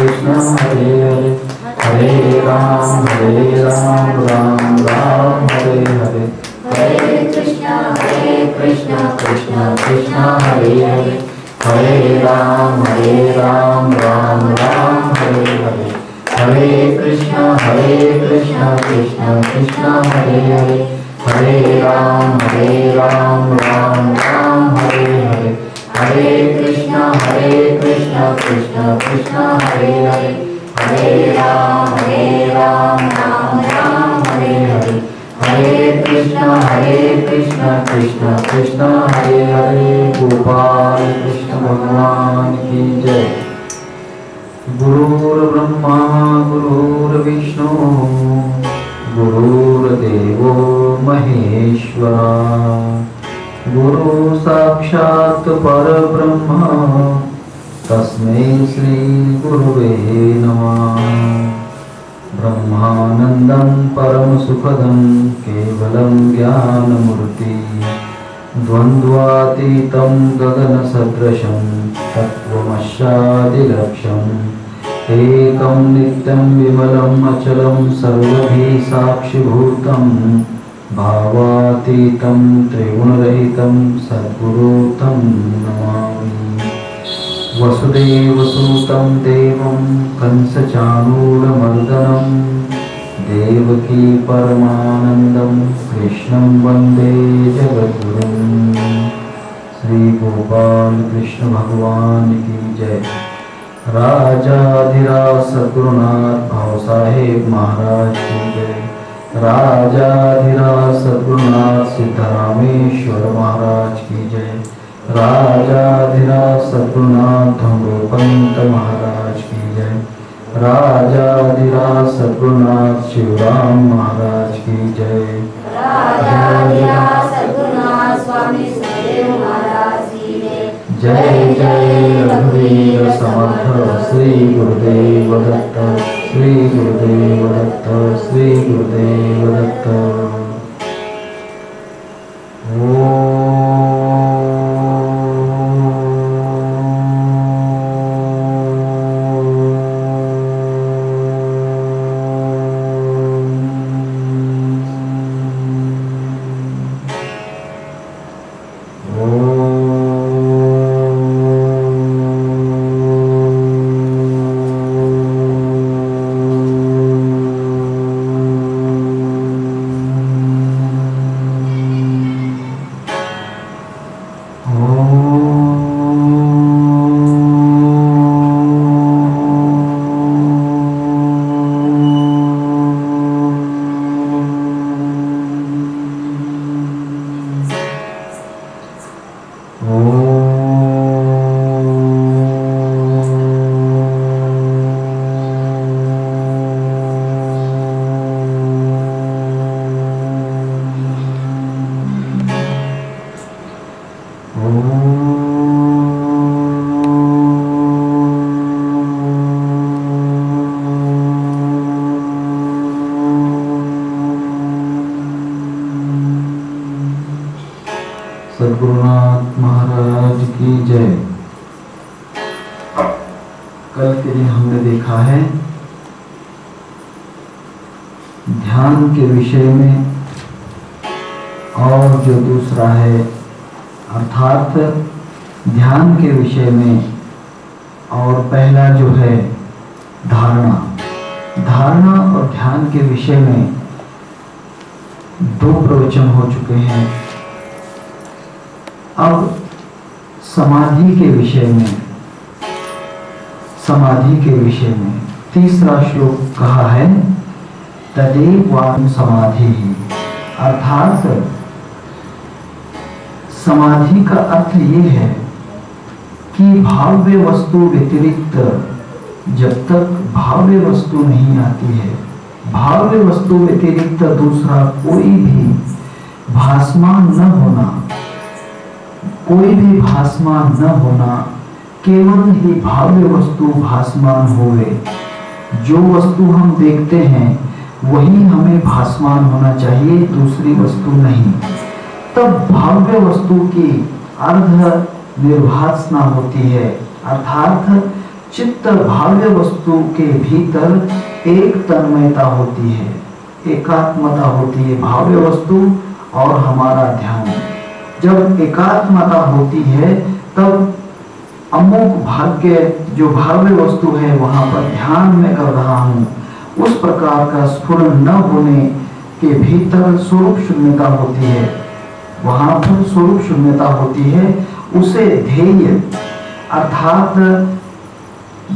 कृष्ण हरे हरे हरे राम राम राम हरे हरे हरे कृष्ण कृष्ण कृष्ण हरे हरे हरे राम राम राम हरे हरे हरे कृष्ण कृष्ण कृष्ण हरे हरे हरे राम राम राम हरे हरे हरे कृष्ण कृष्ण कृष्ण हरे हरे हरे राम राम हरे हरे हरे कृष्ण कृष्ण कृष्ण हरे हरे गोपाल कृष्ण भगवान की जय। गुरुर्ब्रह्मा गुरुर्विष्णु गुरुर्देवो महेश्वरा गुरु साक्षात् परब्रह्म तस्मै श्री गुरुवे नमः। ब्रह्मानन्दं परमसुखदं केवलं ज्ञानमूर्ति द्वन्द्वातीतं गगनसदृशं तत्त्वमस्यादिलक्ष्यम् एकं नित्यं विमलम् अचलं सर्वधी साक्षिभूतं भावातीतं त्रिगुणरहितं सद्गुरु तं नमामि। वसुदेवसुतं देवं कंसचाणूरमर्दनं देवकी परमानन्दं कृष्णं वन्दे जगद्गुरुं। श्री गोपाल कृष्ण भगवान की जय। राजाधिराज सद्गुरुनाथ भाव साहेब महाराज की जय। राजाधिराज सद्गुरुनाथ सिद्धरामेश्वर महाराज की जय। राजाधिराज सद्गुरुनाथ धम्रोपंत महाराज की जय। राजाधिराज सद्गुरुनाथ शिवराम महाराज की जय। राजाधिराज सद्गुरुनाथ स्वामी सुखदेव महाराज की जय। जय जय रघुवीर समर्थ श्री गुरुदेव दत्त श्री गुरुदेव दत्त श्री गुरुदेव दत्त। सद्गुरुनाथ महाराज की जय। कल के दिन हमने देखा है ध्यान के विषय में और जो दूसरा है अर्थात ध्यान के विषय में और पहला जो है धारणा और ध्यान के विषय में दो प्रवचन हो चुके हैं। अब समाधि के विषय में तीसरा श्लोक कहा है तदेव वाम समाधि, अर्थात समाधि का अर्थ ये है कि भाव्य वस्तु व्यतिरिक्त जब तक भाव्य वस्तु नहीं आती है, भाव्य वस्तु व्यतिरिक्त दूसरा कोई भी भासमान न होना, केवल ही भाव्य वस्तु भासमान होवे। जो वस्तु हम देखते हैं वही हमें भासमान होना चाहिए, दूसरी वस्तु नहीं। तब भाव्य वस्तु की अर्ध निर्भासना होती है, अर्थात चित्त भाव्य वस्तु के भीतर एक तन्मयता होती है, एकात्मता होती है। भाव्य वस्तु और हमारा ध्यान, जब एकात्मता होती है तब अमुक भाग्य जो भाव्य वस्तु है वहां पर ध्यान में कर रहा हूं, उस प्रकार का स्फुरन न होने के भीतर स्वरूप शून्यता होती है। वहां पर स्वरूप शून्यता होती है। उसे ध्येय अर्थात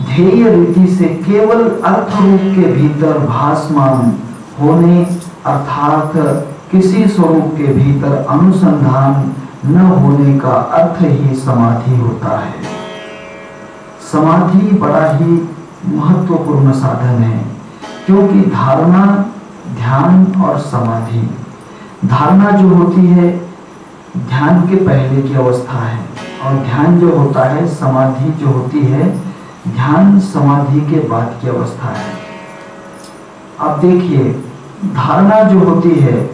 ध्येय रीति से केवल अर्थ रूप के भीतर भासमान होने अर्थात किसी स्वरूप के भीतर अनुसंधान न होने का अर्थ ही समाधि होता है। समाधि बड़ा ही महत्वपूर्ण साधन है, क्योंकि धारणा, ध्यान और समाधि, धारणा जो होती है ध्यान के पहले की अवस्था है, और ध्यान जो होता है, समाधि जो होती है ध्यान समाधि के बाद की अवस्था है। अब देखिए, धारणा जो होती है,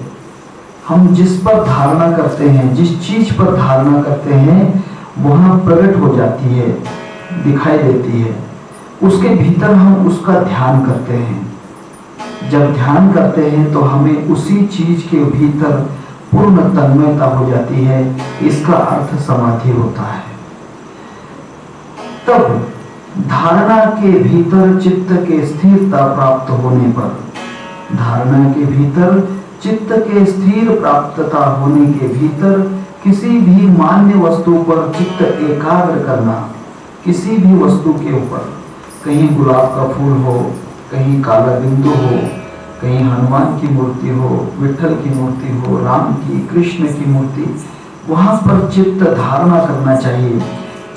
हम जिस पर धारणा करते हैं, जिस चीज पर धारणा करते हैं वहां प्रकट हो जाती है, दिखाई देती है। उसके भीतर हम उसका ध्यान करते हैं। जब ध्यान करते हैं तो हमें उसी चीज के भीतर पूर्ण तन्मयता हो जाती है। इसका अर्थ समाधि होता है। तब धारणा के भीतर चित्त के स्थिरता प्राप्त होने पर, धारणा के भीतर चित्त के स्थिर प्राप्तता होने के भीतर किसी भी मान्य वस्तु पर चित्त एकाग्र करना, किसी भी वस्तु के ऊपर, कहीं गुलाब का फूल हो, कहीं काला बिंदु हो, कहीं हनुमान की मूर्ति हो, विठल की मूर्ति हो, राम की, कृष्ण की मूर्ति, वहां पर चित्त धारणा करना चाहिए।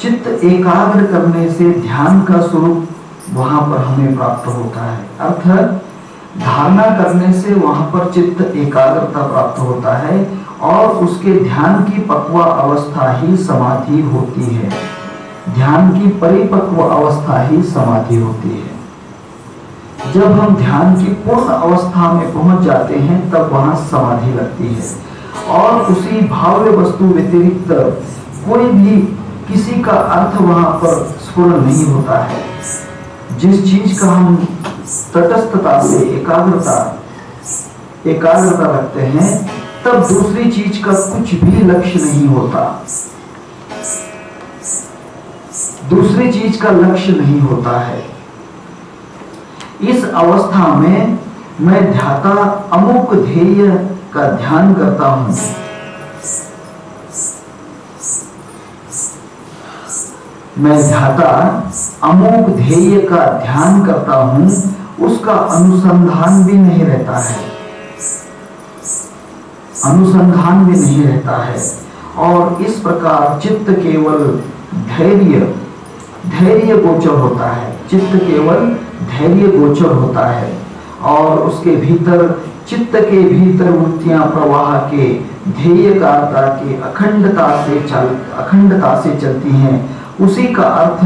चित्त एकाग्र करने से ध्यान का स्वरूप वहां पर हमें प्राप्त होता है। अर्थात धारणा करने से वहां पर चित्त एकाग्रता प्राप्त होता है और उसके ध्यान की पक्वा अवस्था ही समाधि होती है। ध्यान की परिपक्व अवस्था ही समाधि होती है। जब हम ध्यान की पूर्ण अवस्था में पहुंच जाते हैं तब वहां समाधि लगती है और उसी भाव्य वस्तु व्यतिरिक्त कोई भी किसी का अर्थ वहां पर स्फुरन नहीं होता है। जिस चीज का हम तटस्थता से एकाग्रता रखते हैं तब दूसरी चीज का कुछ भी लक्ष्य नहीं होता, दूसरी चीज का लक्ष्य नहीं होता है। इस अवस्था में मैं ध्याता अमुक ध्येय का ध्यान करता हूं। मैं ध्याता अमुक ध्येय का ध्यान करता हूं, उसका अनुसंधान भी नहीं रहता है, अनुसंधान भी नहीं रहता है। और इस प्रकार चित्त केवल धैर्य गोचर होता है, चित्त केवल धैर्य गोचर होता है और उसके भीतर, चित्त के भीतर वृत्तियां प्रवाह के ध्येयकारता के अखंडता से चलती हैं। उसी का अर्थ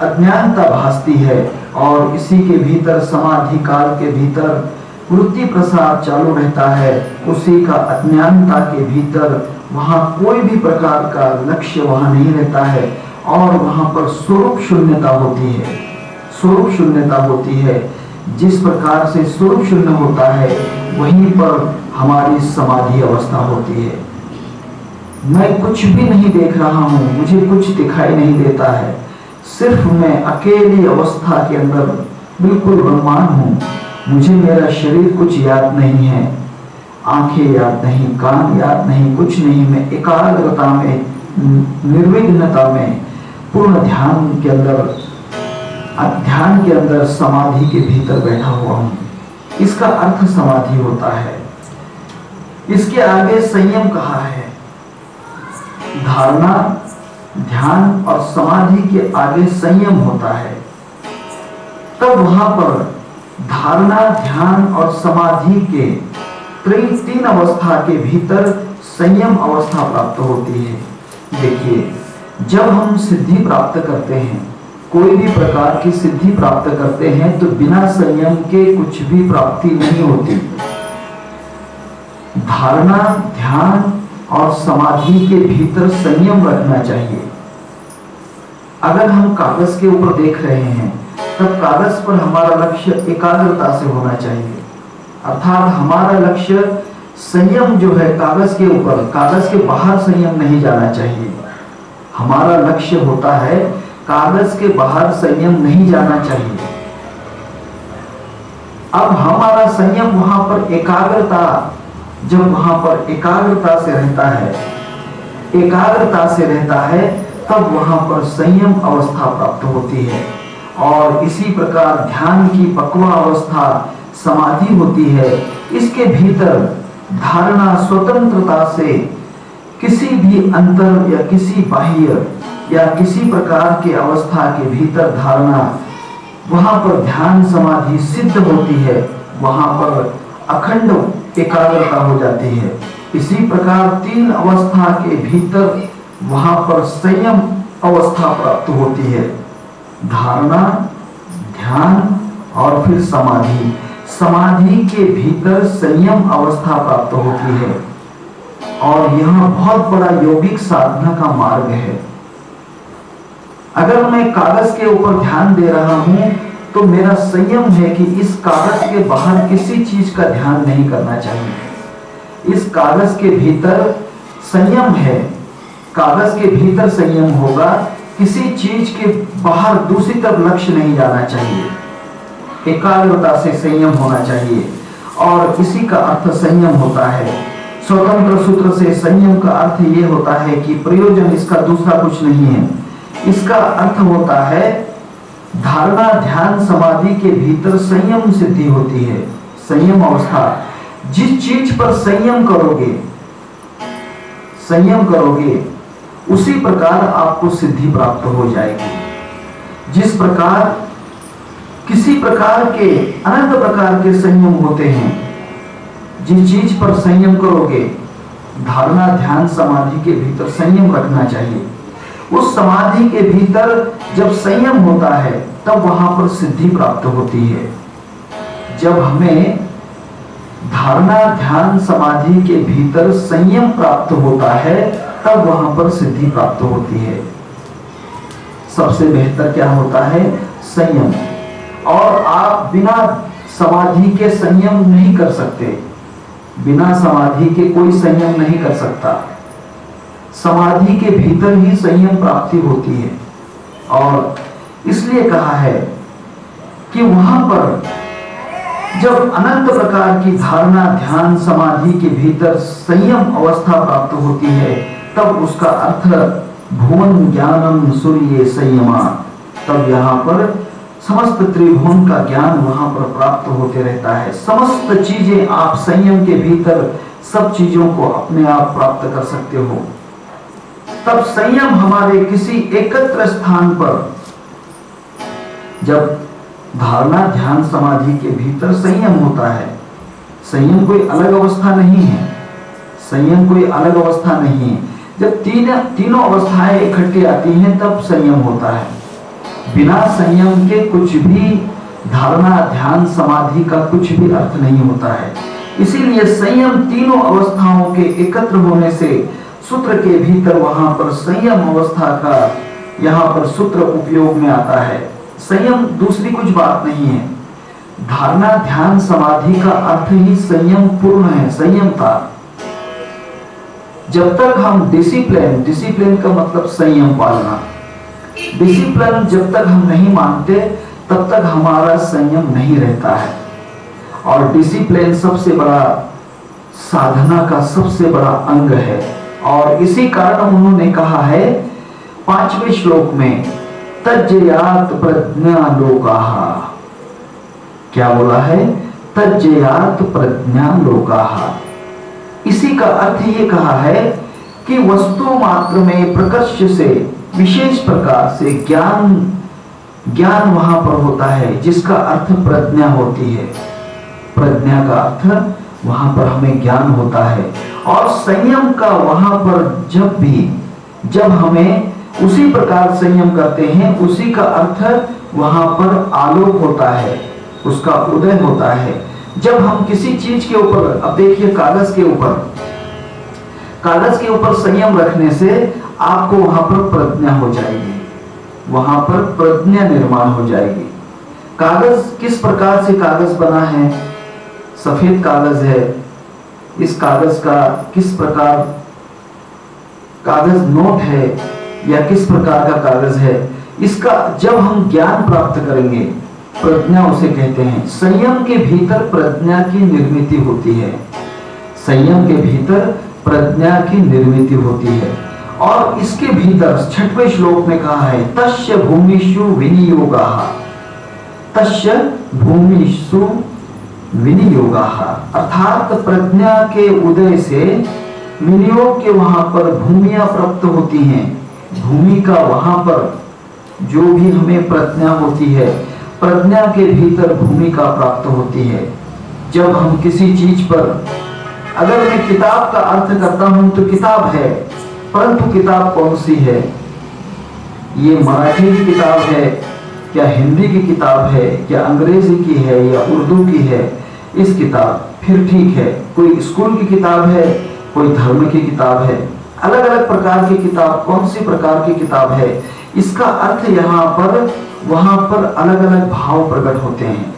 अज्ञानता भासती है और इसी के भीतर समाधि काल के भीतर वृत्ति प्रसार चालू रहता है। उसी का अज्ञानता के भीतर वहां कोई भी प्रकार का लक्ष्य वहां नहीं रहता है और वहां पर स्वरूप शून्यता होती है। स्वरूप शून्यता होती है। जिस प्रकार से स्वरूप शून्य होता है वहीं पर हमारी समाधि अवस्था होती है। मैं कुछ भी नहीं देख रहा हूं, मुझे कुछ दिखाई नहीं देता है, सिर्फ मैं अकेली अवस्था के अंदर बिल्कुल ब्रह्मांड हूं। मुझे मेरा शरीर कुछ याद नहीं है, आंखें याद नहीं, कान याद नहीं, कुछ नहीं। मैं एकाग्रता में, निर्विघ्नता में, पूर्ण ध्यान के अंदर समाधि के भीतर बैठा हुआ हूं। इसका अर्थ समाधि होता है। इसके आगे संयम कहा है। धारणा, ध्यान और समाधि के आगे संयम होता है। तब वहां पर धारणा, ध्यान और समाधि के तीन अवस्था के भीतर संयम अवस्था प्राप्त होती है। देखिए, जब हम सिद्धि प्राप्त करते हैं, कोई भी प्रकार की सिद्धि प्राप्त करते हैं तो बिना संयम के कुछ भी प्राप्ति नहीं होती। धारणा, ध्यान और समाधि के भीतर संयम रखना चाहिए। अगर हम कागज के ऊपर देख रहे हैं तब कागज पर हमारा लक्ष्य एकाग्रता से होना चाहिए, अर्थात हमारा लक्ष्य संयम जो है कागज के ऊपर, कागज के बाहर संयम नहीं जाना चाहिए। हमारा लक्ष्य होता है कागज के बाहर संयम नहीं जाना चाहिए। अब हमारा संयम वहां पर एकाग्रता, जब वहां पर एकाग्रता से रहता है, एकाग्रता से रहता है तब वहां पर संयम अवस्था प्राप्त होती है। और इसी प्रकार ध्यान की पक्वा अवस्था समाधि होती है। इसके भीतर धारणा स्वतंत्रता से किसी भी अंतर या किसी बाह्य या किसी प्रकार के अवस्था के भीतर धारणा, वहां पर ध्यान समाधि सिद्ध होती है, वहां पर अखंड एकाग्रता हो जाती है। इसी प्रकार तीन अवस्था के भीतर वहां पर संयम अवस्था प्राप्त होती है, धारणा, ध्यान और फिर समाधि। समाधि के भीतर संयम अवस्था प्राप्त होती है और यह बहुत बड़ा यौगिक साधना का मार्ग है। अगर मैं कागज के ऊपर ध्यान दे रहा हूं तो मेरा संयम है कि इस कागज के बाहर किसी चीज का ध्यान नहीं करना चाहिए। इस कागज के भीतर संयम है, कागज के भीतर संयम होगा, किसी चीज के बाहर दूसरी तरफ लक्ष्य नहीं जाना चाहिए, एकाग्रता से संयम होना चाहिए। और इसी का अर्थ संयम होता है। स्वतंत्र सूत्र से संयम का अर्थ ये होता है कि प्रयोजन इसका दूसरा कुछ नहीं है। इसका अर्थ होता है धारणा, ध्यान, समाधि के भीतर संयम सिद्धि होती है, संयम अवस्था। जिस चीज पर संयम करोगे, संयम करोगे, उसी प्रकार आपको सिद्धि प्राप्त हो जाएगी। जिस प्रकार किसी प्रकार के अनंत प्रकार के संयम होते हैं, जिस चीज पर संयम करोगे, धारणा, ध्यान, समाधि के भीतर संयम रखना चाहिए। उस समाधि के भीतर जब संयम होता है तब वहां पर सिद्धि प्राप्त होती है। जब हमें धारणा, ध्यान, समाधि के भीतर संयम प्राप्त होता है तब वहां पर सिद्धि प्राप्त होती है। सबसे बेहतर क्या होता है? संयम। और आप बिना समाधि के संयम नहीं कर सकते, बिना समाधि के कोई संयम नहीं कर सकता। समाधि के भीतर ही संयम प्राप्ति होती है। और इसलिए कहा है कि वहां पर जब अनंत प्रकार की धारणा, ध्यान, समाधि के भीतर संयम अवस्था प्राप्त होती है तब उसका अर्थ भुवन ज्ञानम सूर्य संयमा, तब यहाँ पर समस्त त्रिभुवन का ज्ञान वहां पर प्राप्त होते रहता है। समस्त चीजें आप संयम के भीतर सब चीजों को अपने आप प्राप्त कर सकते हो। तब संयम हमारे किसी एकत्र स्थान पर, जब धारणा, ध्यान, समाधि के भीतर संयम होता है, संयम कोई अलग अवस्था नहीं है, संयम कोई अलग अवस्था नहीं है। जब तीनों अवस्थाएं इकट्ठी आती हैं तब संयम होता है। बिना संयम के कुछ भी धारणा, ध्यान, समाधि का कुछ भी अर्थ नहीं होता है। इसीलिए संयम तीनों अवस्थाओं के एकत्र होने से सूत्र के भीतर वहां पर संयम अवस्था का यहाँ पर सूत्र उपयोग में आता है। संयम दूसरी कुछ बात नहीं है। धारणा, ध्यान, समाधि का अर्थ ही संयम पूर्ण है, संयमता। जब तक हम डिसिप्लिन, डिसिप्लिन का मतलब संयम पालना, डिसिप्लिन जब तक हम नहीं मानते तब तक हमारा संयम नहीं रहता है। और डिसिप्लिन सबसे बड़ा साधना का सबसे बड़ा अंग है। और इसी कारण उन्होंने कहा है 5वें श्लोक में, तज्जयात प्रज्ञा लोकाः। क्या बोला है? तज्जयात प्रज्ञा लोकाः। इसी का अर्थ ये कहा है कि वस्तु मात्र में प्रकर्ष से विशेष प्रकार से ज्ञान वहां पर होता है, जिसका अर्थ प्रज्ञा होती है। प्रज्ञा का अर्थ वहां पर हमें ज्ञान होता है। और संयम का वहां पर जब हमें उसी प्रकार संयम करते हैं, उसी का अर्थ वहां पर आलोक होता है, उसका उदय होता है। जब हम किसी चीज के ऊपर, अब देखिए कागज के ऊपर संयम रखने से आपको वहां पर प्रज्ञा हो जाएगी। वहां पर प्रज्ञा निर्माण हो जाएगी। कागज किस प्रकार से कागज बना है? सफेद कागज है। इस कागज का किस प्रकार कागज नोट है या किस प्रकार का कागज है, इसका जब हम ज्ञान प्राप्त करेंगे, प्रज्ञा उसे कहते हैं। संयम के भीतर प्रज्ञा की निर्मिति होती है। संयम के भीतर प्रज्ञा की निर्मिति होती है। और इसके भीतर 6वें श्लोक में कहा है, तस्य भूमिषु विनियोगाः, तस्य भूमिषु विनियोगाः, अर्थात प्रज्ञा के उदय से विनियोग के वहां पर भूमियां प्राप्त होती हैं। भूमि का वहां पर जो भी हमें प्रज्ञा होती है, प्रज्ञा के भीतर भूमिका प्राप्त होती है। जब हम किसी चीज पर, अगर मैं किताब का अर्थ करता हूं तो किताब है, परंतु किताब कौन सी है? ये मराठी की किताब है, क्या हिंदी की किताब है, क्या अंग्रेजी की है या उर्दू की है? इस किताब फिर ठीक है, कोई स्कूल की किताब है, कोई धर्म की किताब है, अलग अलग प्रकार की किताब, कौन सी प्रकार की किताब है? इसका अर्थ यहाँ पर वहां पर अलग अलग भाव प्रकट होते हैं।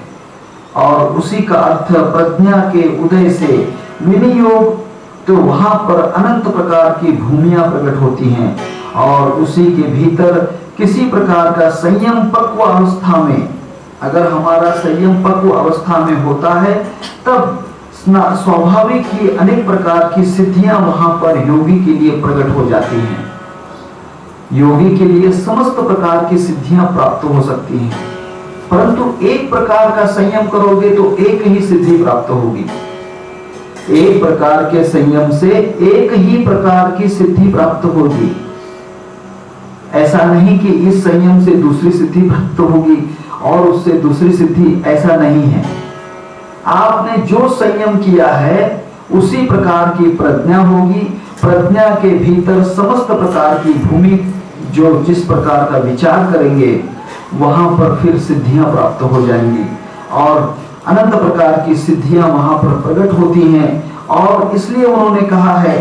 और उसी का अर्थ प्रज्ञा के उदय से विनियोग, तो वहां पर अनंत प्रकार की भूमियां प्रकट होती हैं। और उसी के भीतर किसी प्रकार का संयम पक्व अवस्था में, अगर हमारा संयम पक्व अवस्था में होता है, तब स्वाभाविक ही अनेक प्रकार की सिद्धियां वहां पर योगी के लिए प्रकट हो जाती हैं। योगी के लिए समस्त प्रकार की सिद्धियां प्राप्त हो सकती हैं, परंतु एक प्रकार का संयम करोगे तो एक ही सिद्धि प्राप्त होगी। एक प्रकार के संयम से एक ही प्रकार की सिद्धि प्राप्त होगी। ऐसा नहीं कि इस संयम से दूसरी सिद्धि प्राप्त होगी और उससे दूसरी सिद्धि, ऐसा नहीं है। आपने जो संयम किया है उसी प्रकार की प्रज्ञा होगी। प्रज्ञा के भीतर समस्त प्रकार की भूमि, जो जिस प्रकार का विचार करेंगे वहां पर फिर सिद्धियां प्राप्त हो जाएंगी और अनंत प्रकार की सिद्धियां वहां पर प्रकट होती हैं। और इसलिए उन्होंने कहा है,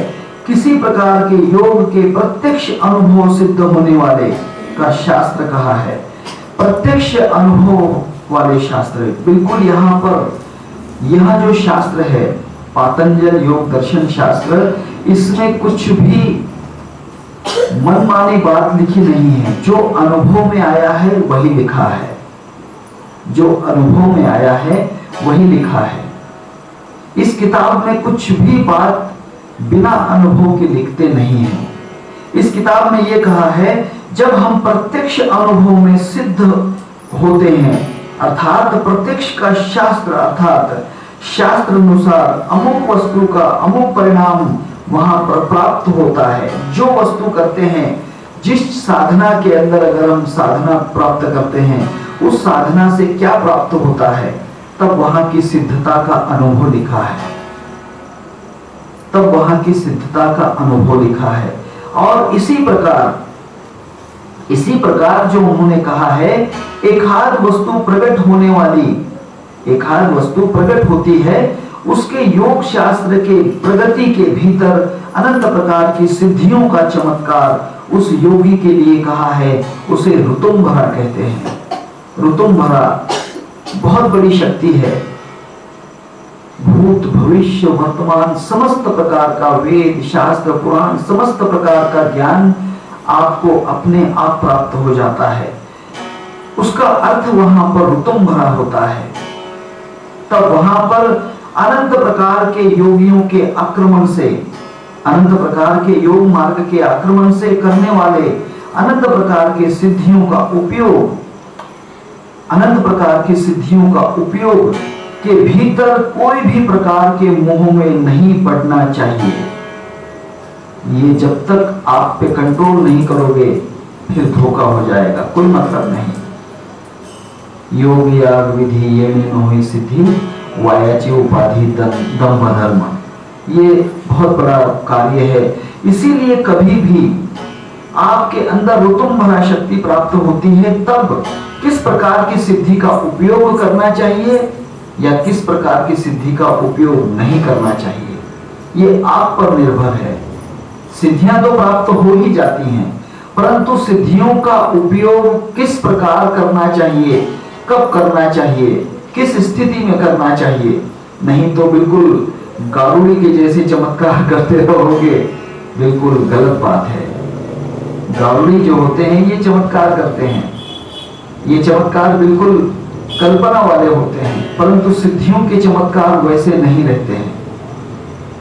किसी प्रकार के योग के प्रत्यक्ष अनुभव सिद्ध होने वाले का शास्त्र कहा है। प्रत्यक्ष अनुभव वाले शास्त्र, बिल्कुल यहाँ पर यह जो शास्त्र है पातंजल योग दर्शन शास्त्र, इसमें कुछ भी मनमानी बात लिखी नहीं है। जो अनुभव में आया है वही लिखा है, जो अनुभव में आया है वही लिखा है। इस किताब में कुछ भी बात बिना अनुभव के लिखते नहीं है। इस किताब में यह कहा है, जब हम प्रत्यक्ष अनुभव में सिद्ध होते हैं, अर्थात प्रत्यक्ष का शास्त्र, अर्थात शास्त्र अनुसार अमुक वस्तु का अमुक परिणाम वहां पर प्राप्त होता है। जो वस्तु करते हैं, जिस साधना के अंदर अगर हम साधना प्राप्त करते हैं, उस साधना से क्या प्राप्त होता है, तब वहां की सिद्धता का अनुभव लिखा है। तब वहां की सिद्धता का अनुभव लिखा है। और इसी प्रकार जो उन्होंने कहा है, एकाध वस्तु प्रकट होने वाली, एकाध वस्तु प्रकट होती है, उसके योग शास्त्र के प्रगति के भीतर अनंत प्रकार की सिद्धियों का चमत्कार उस योगी के लिए कहा है। उसे ऋतुंभरा कहते हैं। ऋतुंभरा बहुत बड़ी शक्ति है। भूत भविष्य वर्तमान समस्त प्रकार का वेद शास्त्र पुराण समस्त प्रकार का ज्ञान आपको अपने आप प्राप्त हो जाता है। उसका अर्थ वहां पर ऋतुंभरा होता है। तब वहां पर अनंत प्रकार के योगियों के आक्रमण से, अनंत प्रकार के योग मार्ग के आक्रमण से करने वाले अनंत प्रकार के सिद्धियों का उपयोग, अनंत प्रकार की सिद्धियों का उपयोग के भीतर कोई भी प्रकार के मोह में नहीं पड़ना चाहिए। ये जब तक आप पे कंट्रोल नहीं करोगे फिर धोखा हो जाएगा, कोई मतलब नहीं। योग याग विधि ये नोहि सिद्धि वायाची उपाधि दम्भ धर्म, ये बहुत बड़ा कार्य है। इसीलिए कभी भी आपके अंदर ऋतुंभरा शक्ति प्राप्त होती है, तब किस प्रकार की सिद्धि का उपयोग करना चाहिए या किस प्रकार की सिद्धि का उपयोग नहीं करना चाहिए, ये आप पर निर्भर है। सिद्धियां तो प्राप्त हो ही जाती हैं, परंतु सिद्धियों का उपयोग किस प्रकार करना चाहिए, कब करना चाहिए, किस स्थिति में करना चाहिए, नहीं तो बिल्कुल गारुड़ी के जैसे चमत्कार करते रहोगे, बिल्कुल गलत बात है। गारुड़ी जो होते हैं ये चमत्कार करते हैं, ये चमत्कार बिल्कुल कल्पना वाले होते हैं, परंतु सिद्धियों के चमत्कार वैसे नहीं रहते हैं।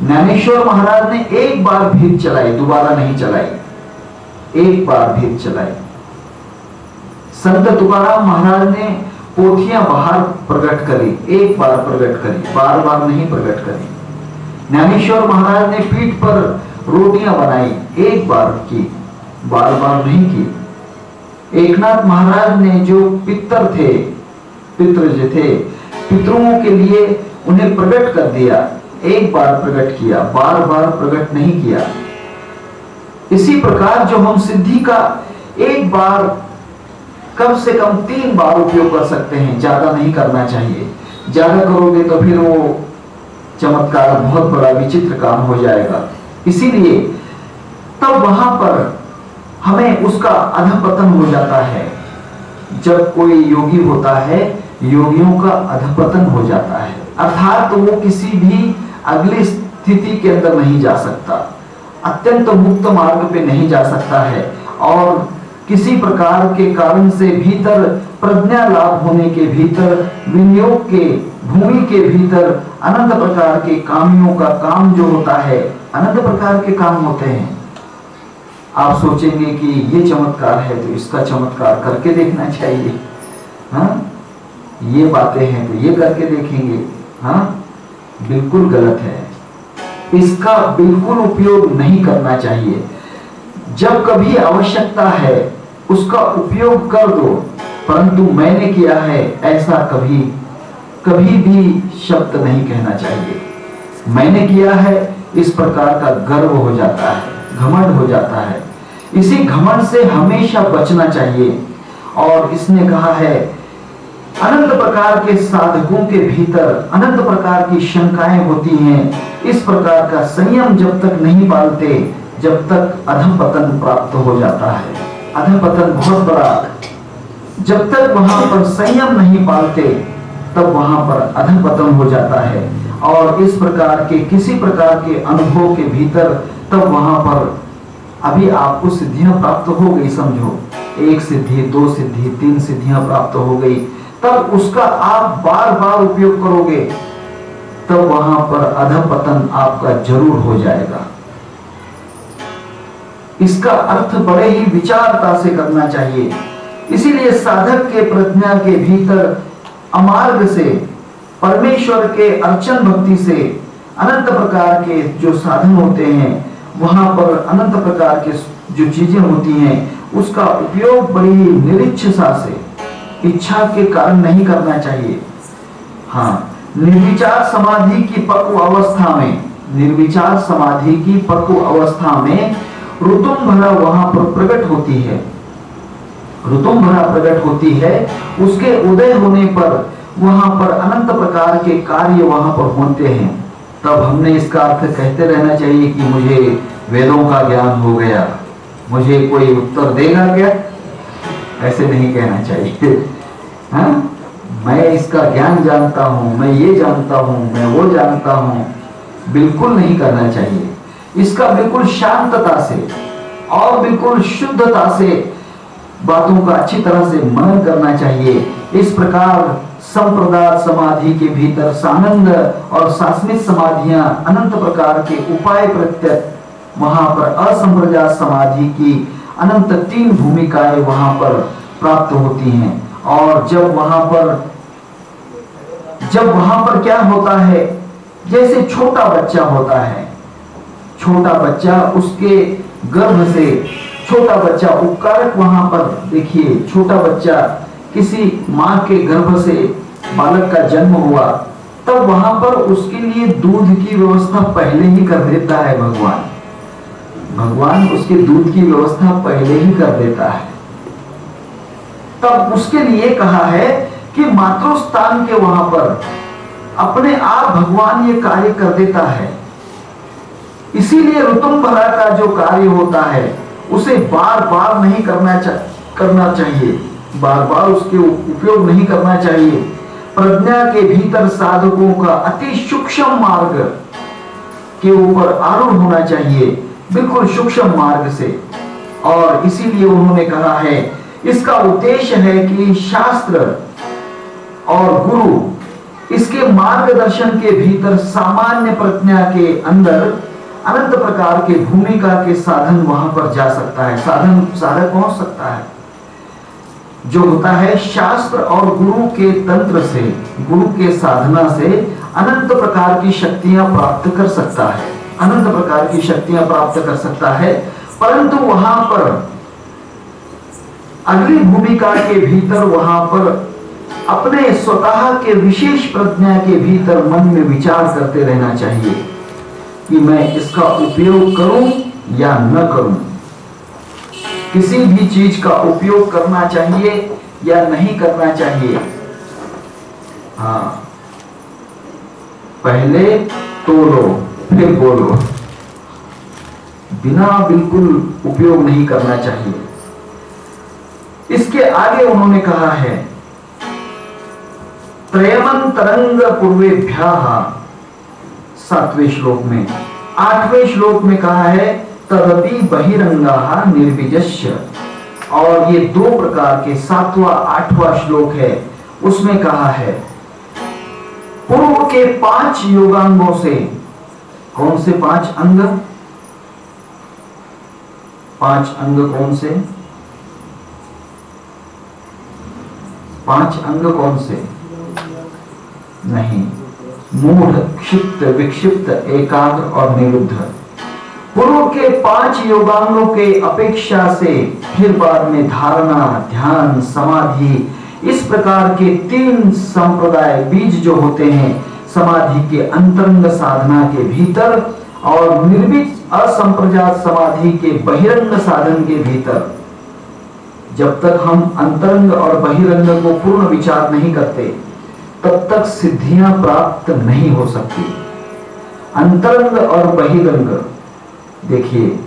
ज्ञानेश्वर महाराज ने एक बार भीत चलाई, दोबारा नहीं चलाई, एक बार भीत चलाई। संत तुकाराम महाराज ने पोथियां बाहर प्रकट करी, एक बार प्रकट करी, बार बार नहीं प्रकट करी। ज्ञानेश्वर महाराज ने पीठ पर रोटियां बनाई, एक बार की, बार बार नहीं की। एकनाथ महाराज ने जो पितर थे, पितृ जो थे, पितरों के लिए उन्हें प्रकट कर दिया, एक बार प्रकट किया, बार बार प्रकट नहीं किया। इसी प्रकार जो हम सिद्धि का एक बार, कम से कम 3 बार उपयोग कर सकते हैं, ज्यादा नहीं करना चाहिए। ज्यादा करोगे तो फिर वो चमत्कार बहुत बड़ा विचित्र काम हो जाएगा। इसीलिए तब वहां पर हमें उसका अधपतन हो जाता है। जब कोई योगी होता है, योगियों का अधपतन हो जाता है, अर्थात तो वो किसी भी अगली स्थिति के अंदर नहीं जा सकता, अत्यंत मुक्त मार्ग पे नहीं जा सकता है, और किसी प्रकार के कारण से भीतर प्रज्ञा लाभ होने के भीतर, विनियोग के भूमि के भीतर अनंत प्रकार के कामियों का काम जो होता है, अनंत प्रकार के काम होते हैं। आप सोचेंगे कि ये चमत्कार है तो इसका चमत्कार करके देखना चाहिए, हाँ, ये बातें हैं तो ये करके देखेंगे, हाँ, बिल्कुल गलत है। इसका बिल्कुल उपयोग नहीं करना चाहिए। जब कभी आवश्यकता है उसका उपयोग कर दो, परंतु मैंने किया है ऐसा कभी कभी भी शब्द नहीं कहना चाहिए। मैंने किया है इस प्रकार का गर्व हो जाता है, घमंड हो जाता है। इसी घमंड से हमेशा बचना चाहिए। और इसने कहा है अनंत प्रकार के साधकों के भीतर अनंत प्रकार की शंकाएं होती हैं। इस प्रकार का संयम जब तक नहीं पालते, जब तक अधपतन प्राप्त हो जाता है। अधपतन बहुत बड़ा, जब तक वहां पर संयम नहीं पालते तब वहां पर अधपतन हो जाता है। और इस प्रकार के किसी प्रकार के अनुभव के भीतर तब वहां पर अभी आपको सिद्धियां प्राप्त हो गई, समझो 1 सिद्धि, 2 सिद्धि, 3 सिद्धियां प्राप्त हो गई, तब उसका आप बार बार उपयोग करोगे, तब वहां पर अधपतन आपका जरूर हो जाएगा। इसका अर्थ बड़े ही विचारता से करना चाहिए। इसीलिए साधक के प्रज्ञा के भीतर अमार्ग से, परमेश्वर के अर्चन भक्ति से अनंत प्रकार के जो साधन होते हैं, वहां पर अनंत प्रकार के जो चीजें होती हैं, उसका उपयोग बड़ी निरीच्छा से, इच्छा के कारण नहीं करना चाहिए। हाँ, निर्विचार समाधि की पक्व अवस्था में, निर्विचार समाधि की पक्व अवस्था में ऋतुम्भरा वहां पर प्रकट होती है, ऋतुम्भरा प्रकट होती है। उसके उदय होने पर वहां पर अनंत प्रकार के कार्य वहां पर होते हैं। तब हमने इसका अर्थ कहते रहना चाहिए कि मुझे वेदों का ज्ञान हो गया, मुझे कोई उत्तर देगा क्या, ऐसे नहीं कहना चाहिए। हाँ, मैं इसका ज्ञान जानता हूं, मैं ये जानता हूं, मैं वो जानता हूं, बिल्कुल नहीं करना चाहिए। इसका बिल्कुल शांतता से और बिल्कुल शुद्धता से बातों का अच्छी तरह से मनन करना चाहिए। इस प्रकार संप्रदाय समाधि के भीतर सानंद और सास्मित समाधियां, अनंत प्रकार के उपाय प्रत्यय, वहां पर असंप्रदाय समाधि की अनंत 3 भूमिकाएं वहां पर प्राप्त होती हैं। और जब वहां पर क्या होता है, जैसे छोटा बच्चा होता है, छोटा बच्चा, उसके गर्भ से छोटा बच्चा उपकारक, वहां पर देखिए छोटा बच्चा किसी मां के गर्भ से बालक का जन्म हुआ, तब वहां पर उसके लिए दूध की व्यवस्था पहले ही कर देता है भगवान। भगवान उसके दूध की व्यवस्था पहले ही कर देता है। तब उसके लिए कहा है कि मातृस्थान के वहां पर अपने आप भगवान ये कार्य कर देता है। इसीलिए ऋतुम्भरा का जो कार्य होता है उसे बार बार नहीं करना चाहिए, बार बार उसके उपयोग नहीं करना चाहिए। प्रज्ञा के भीतर साधकों का अति सूक्ष्म मार्ग के ऊपर आरूढ़ होना चाहिए, बिल्कुल सूक्ष्म मार्ग से। और इसीलिए उन्होंने कहा है, इसका उद्देश्य है कि शास्त्र और गुरु इसके मार्गदर्शन के भीतर सामान्य प्रज्ञा के अंदर अनंत प्रकार के भूमिका के साधन वहां पर जा सकता है, साधक पहुंच सकता है, जो होता है शास्त्र और गुरु के तंत्र से, गुरु के साधना से अनंत प्रकार की शक्तियां प्राप्त कर सकता है, अनंत प्रकार की शक्तियां प्राप्त कर सकता है। परंतु वहां पर अगली भूमिका के भीतर वहां पर अपने स्वतः के विशेष प्रज्ञा के भीतर मन में विचार करते रहना चाहिए कि मैं इसका उपयोग करूं या न करूं, किसी भी चीज का उपयोग करना चाहिए या नहीं करना चाहिए। हाँ, पहले तोलो फिर बोलो, बिना बिल्कुल उपयोग नहीं करना चाहिए। इसके आगे उन्होंने कहा है, त्रयमंतरंग पूर्वेभ्यः 7वें श्लोक में। 8वें श्लोक में कहा है, तदपि बहिरंगाः निर्बीजस्य। और ये दो प्रकार के 7वां 8वां श्लोक है, उसमें कहा है पूर्व के 5 योगांगों से। कौन से 5 अंग? 5 अंग कौन से? 5 अंग कौन से? नहीं, मूढ़, क्षिप्त, विक्षिप्त, एकाग्र और निरुद्ध। पूर्व के 5 योगांगों के अपेक्षा से फिर बाद में धारणा, ध्यान, समाधि, इस प्रकार के 3 संप्रदाय बीज जो होते हैं समाधि के अंतरंग साधना के भीतर और निर्बीज असंप्रजात समाधि के बहिरंग साधन के भीतर, जब तक हम अंतरंग और बहिरंग को पूर्ण विचार नहीं करते तब तक सिद्धियां प्राप्त नहीं हो सकती। अंतरंग और बहिरंग, देखिए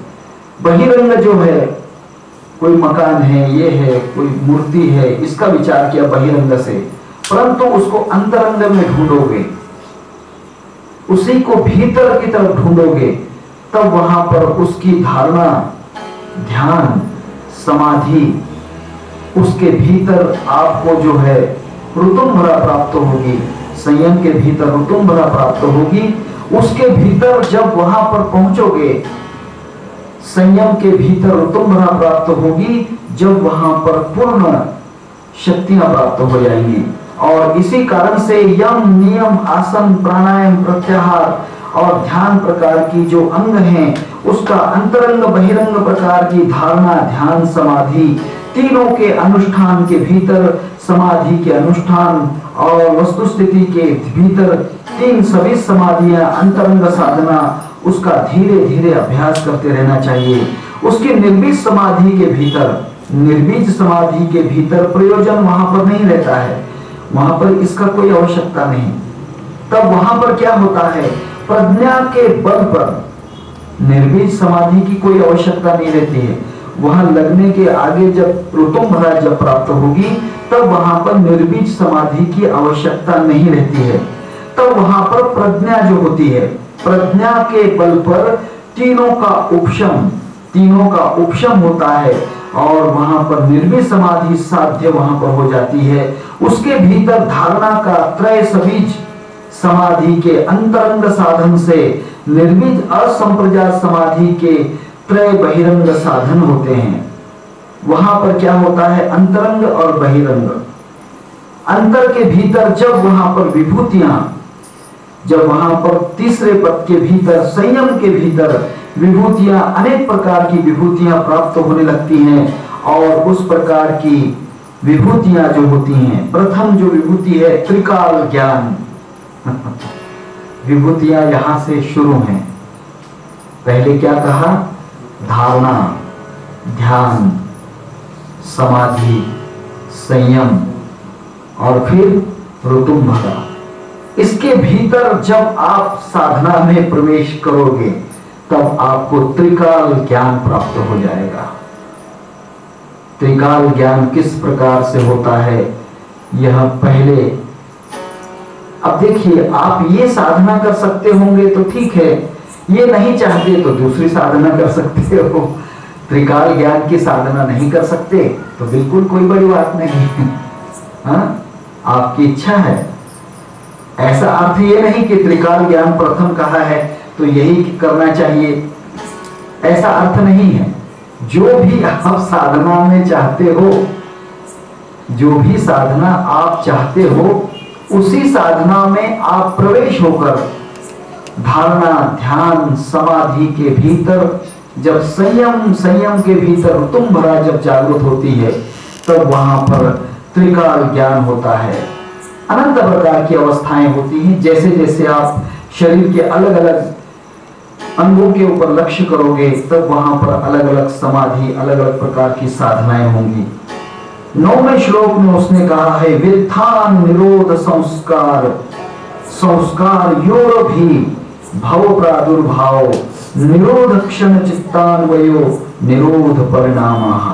बहिरंग जो है, कोई मकान है, ये है, कोई मूर्ति है, इसका विचार किया बहिरंग से, परंतु उसको अंतरंग में ढूंढोगे, उसी को भीतर की तरफ ढूंढोगे, तब वहां पर उसकी धारणा, ध्यान, समाधि, उसके भीतर आपको जो है ऋतुम्भरा प्राप्त होगी, संयम के भीतर ऋतुम्भरा प्राप्त होगी। उसके भीतर जब वहां पर पहुंचोगे, संयम के भीतर ऋतुम्भरा प्राप्त होगी, जब वहां पर पूर्ण शक्तियां प्राप्त हो जाएंगी। और इसी कारण से यम, नियम, आसन, प्राणायाम, प्रत्याहार और ध्यान प्रकार की जो अंग हैं, उसका अंतरंग बहिरंग प्रकार की धारणा, ध्यान, समाधि, तीनों के अनुष्ठान के भीतर, समाधि के अनुष्ठान और वस्तु स्थिति के भीतर 3 सभी समाधियां, अंतरंग साधना, उसका धीरे धीरे अभ्यास करते रहना चाहिए। उसकी निर्बीज समाधि के भीतर, निर्बीज समाधि के भीतर प्रयोजन वहां पर नहीं रहता है, वहां पर इसका कोई आवश्यकता नहीं। तब वहां पर क्या होता है, प्रज्ञा के बल पर निर्बीज समाधि की कोई आवश्यकता नहीं रहती है। वहां लगने के आगे जब ऋतुम्भरा जब प्राप्त होगी, तब वहां पर निर्बीज समाधि की आवश्यकता नहीं रहती है। तब वहां पर प्रज्ञा जो होती है, प्रज्ञा के बल पर तीनों का उपशम होता है और वहां पर निर्बीज समाधि साध्य वहां पर हो जाती है। उसके भीतर धारणा का त्रय सबीज समाधि के अंतरंग साधन से निर्बीज असंप्रजात समाधि के त्रय बहिरंग साधन होते हैं। वहां पर क्या होता है, अंतरंग और बहिरंग। अंतर के भीतर जब वहां पर विभूतियां, जब वहां पर तीसरे पद के भीतर, संयम के भीतर विभूतियां, अनेक प्रकार की विभूतियां प्राप्त होने लगती हैं और उस प्रकार की विभूतियां जो होती हैं, प्रथम जो विभूति है त्रिकाल ज्ञान विभूतियां यहां से शुरू हैं। पहले क्या कहा, धारणा, ध्यान, समाधि, संयम और फिर ऋतुम्भरा। इसके भीतर जब आप साधना में प्रवेश करोगे तब आपको त्रिकाल ज्ञान प्राप्त हो जाएगा। त्रिकाल ज्ञान किस प्रकार से होता है, यह पहले, अब देखिए, आप ये साधना कर सकते होंगे तो ठीक है, ये नहीं चाहते तो दूसरी साधना कर सकते हो। त्रिकाल ज्ञान की साधना नहीं कर सकते तो बिल्कुल कोई बड़ी बात नहीं है। हाँ? आपकी इच्छा है, ऐसा अर्थ ये नहीं कि त्रिकाल ज्ञान प्रथम कहा है तो यही करना चाहिए, ऐसा अर्थ नहीं है। जो भी आप साधना में चाहते हो, जो भी साधना आप चाहते हो, उसी साधना में आप प्रवेश होकर धारणा, ध्यान, समाधि के भीतर जब संयम के भीतर तुम भरा जब जागृत होती है, तब वहां पर त्रिकाल ज्ञान होता है। अनंत प्रकार की अवस्थाएं होती हैं। जैसे जैसे आप शरीर के अलग अलग अंगों के ऊपर लक्ष्य करोगे, तब वहां पर अलग अलग समाधि, अलग अलग प्रकार की साधनाएं होंगी। 9वें श्लोक में उसने कहा है, वित्थान निरोध संस्कार, संस्कार योर भी भव प्रादुर्भाव, निरोध क्षण चित्तान्वयो, निरोध परिणामः।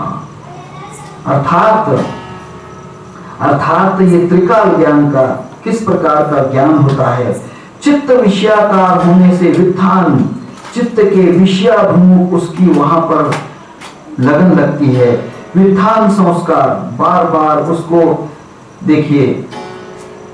अर्थात ये त्रिकाल ज्ञान का किस प्रकार का ज्ञान होता है। चित्त विषयाकार होने से वित्थान, चित्त के विषयाभिमुख उसकी वहां पर लगन लगती है। वित्थान संस्कार, बार बार उसको देखिए,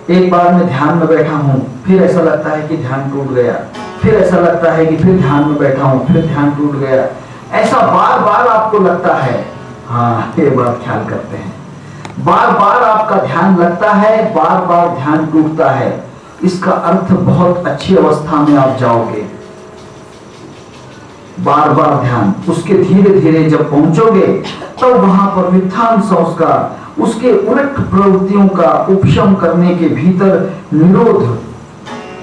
एक बार मैं ध्यान में बैठा हूं, फिर ऐसा लगता है कि ध्यान टूट गया, फिर ऐसा लगता है कि फिर ध्यान में बैठा हूं, फिर ध्यान टूट गया, ऐसा बार बार आपको लगता है। हाँ, ये बात ख्याल करते हैं, बार बार आपका ध्यान लगता है, बार बार ध्यान टूटता है। इसका अर्थ बहुत अच्छी अवस्था में आप जाओगे, बार बार ध्यान, उसके धीरे धीरे जब पहुंचोगे, तब वहां पर वित्थान संस्कार, उसके उलट प्रवृत्तियों का उपशम करने के भीतर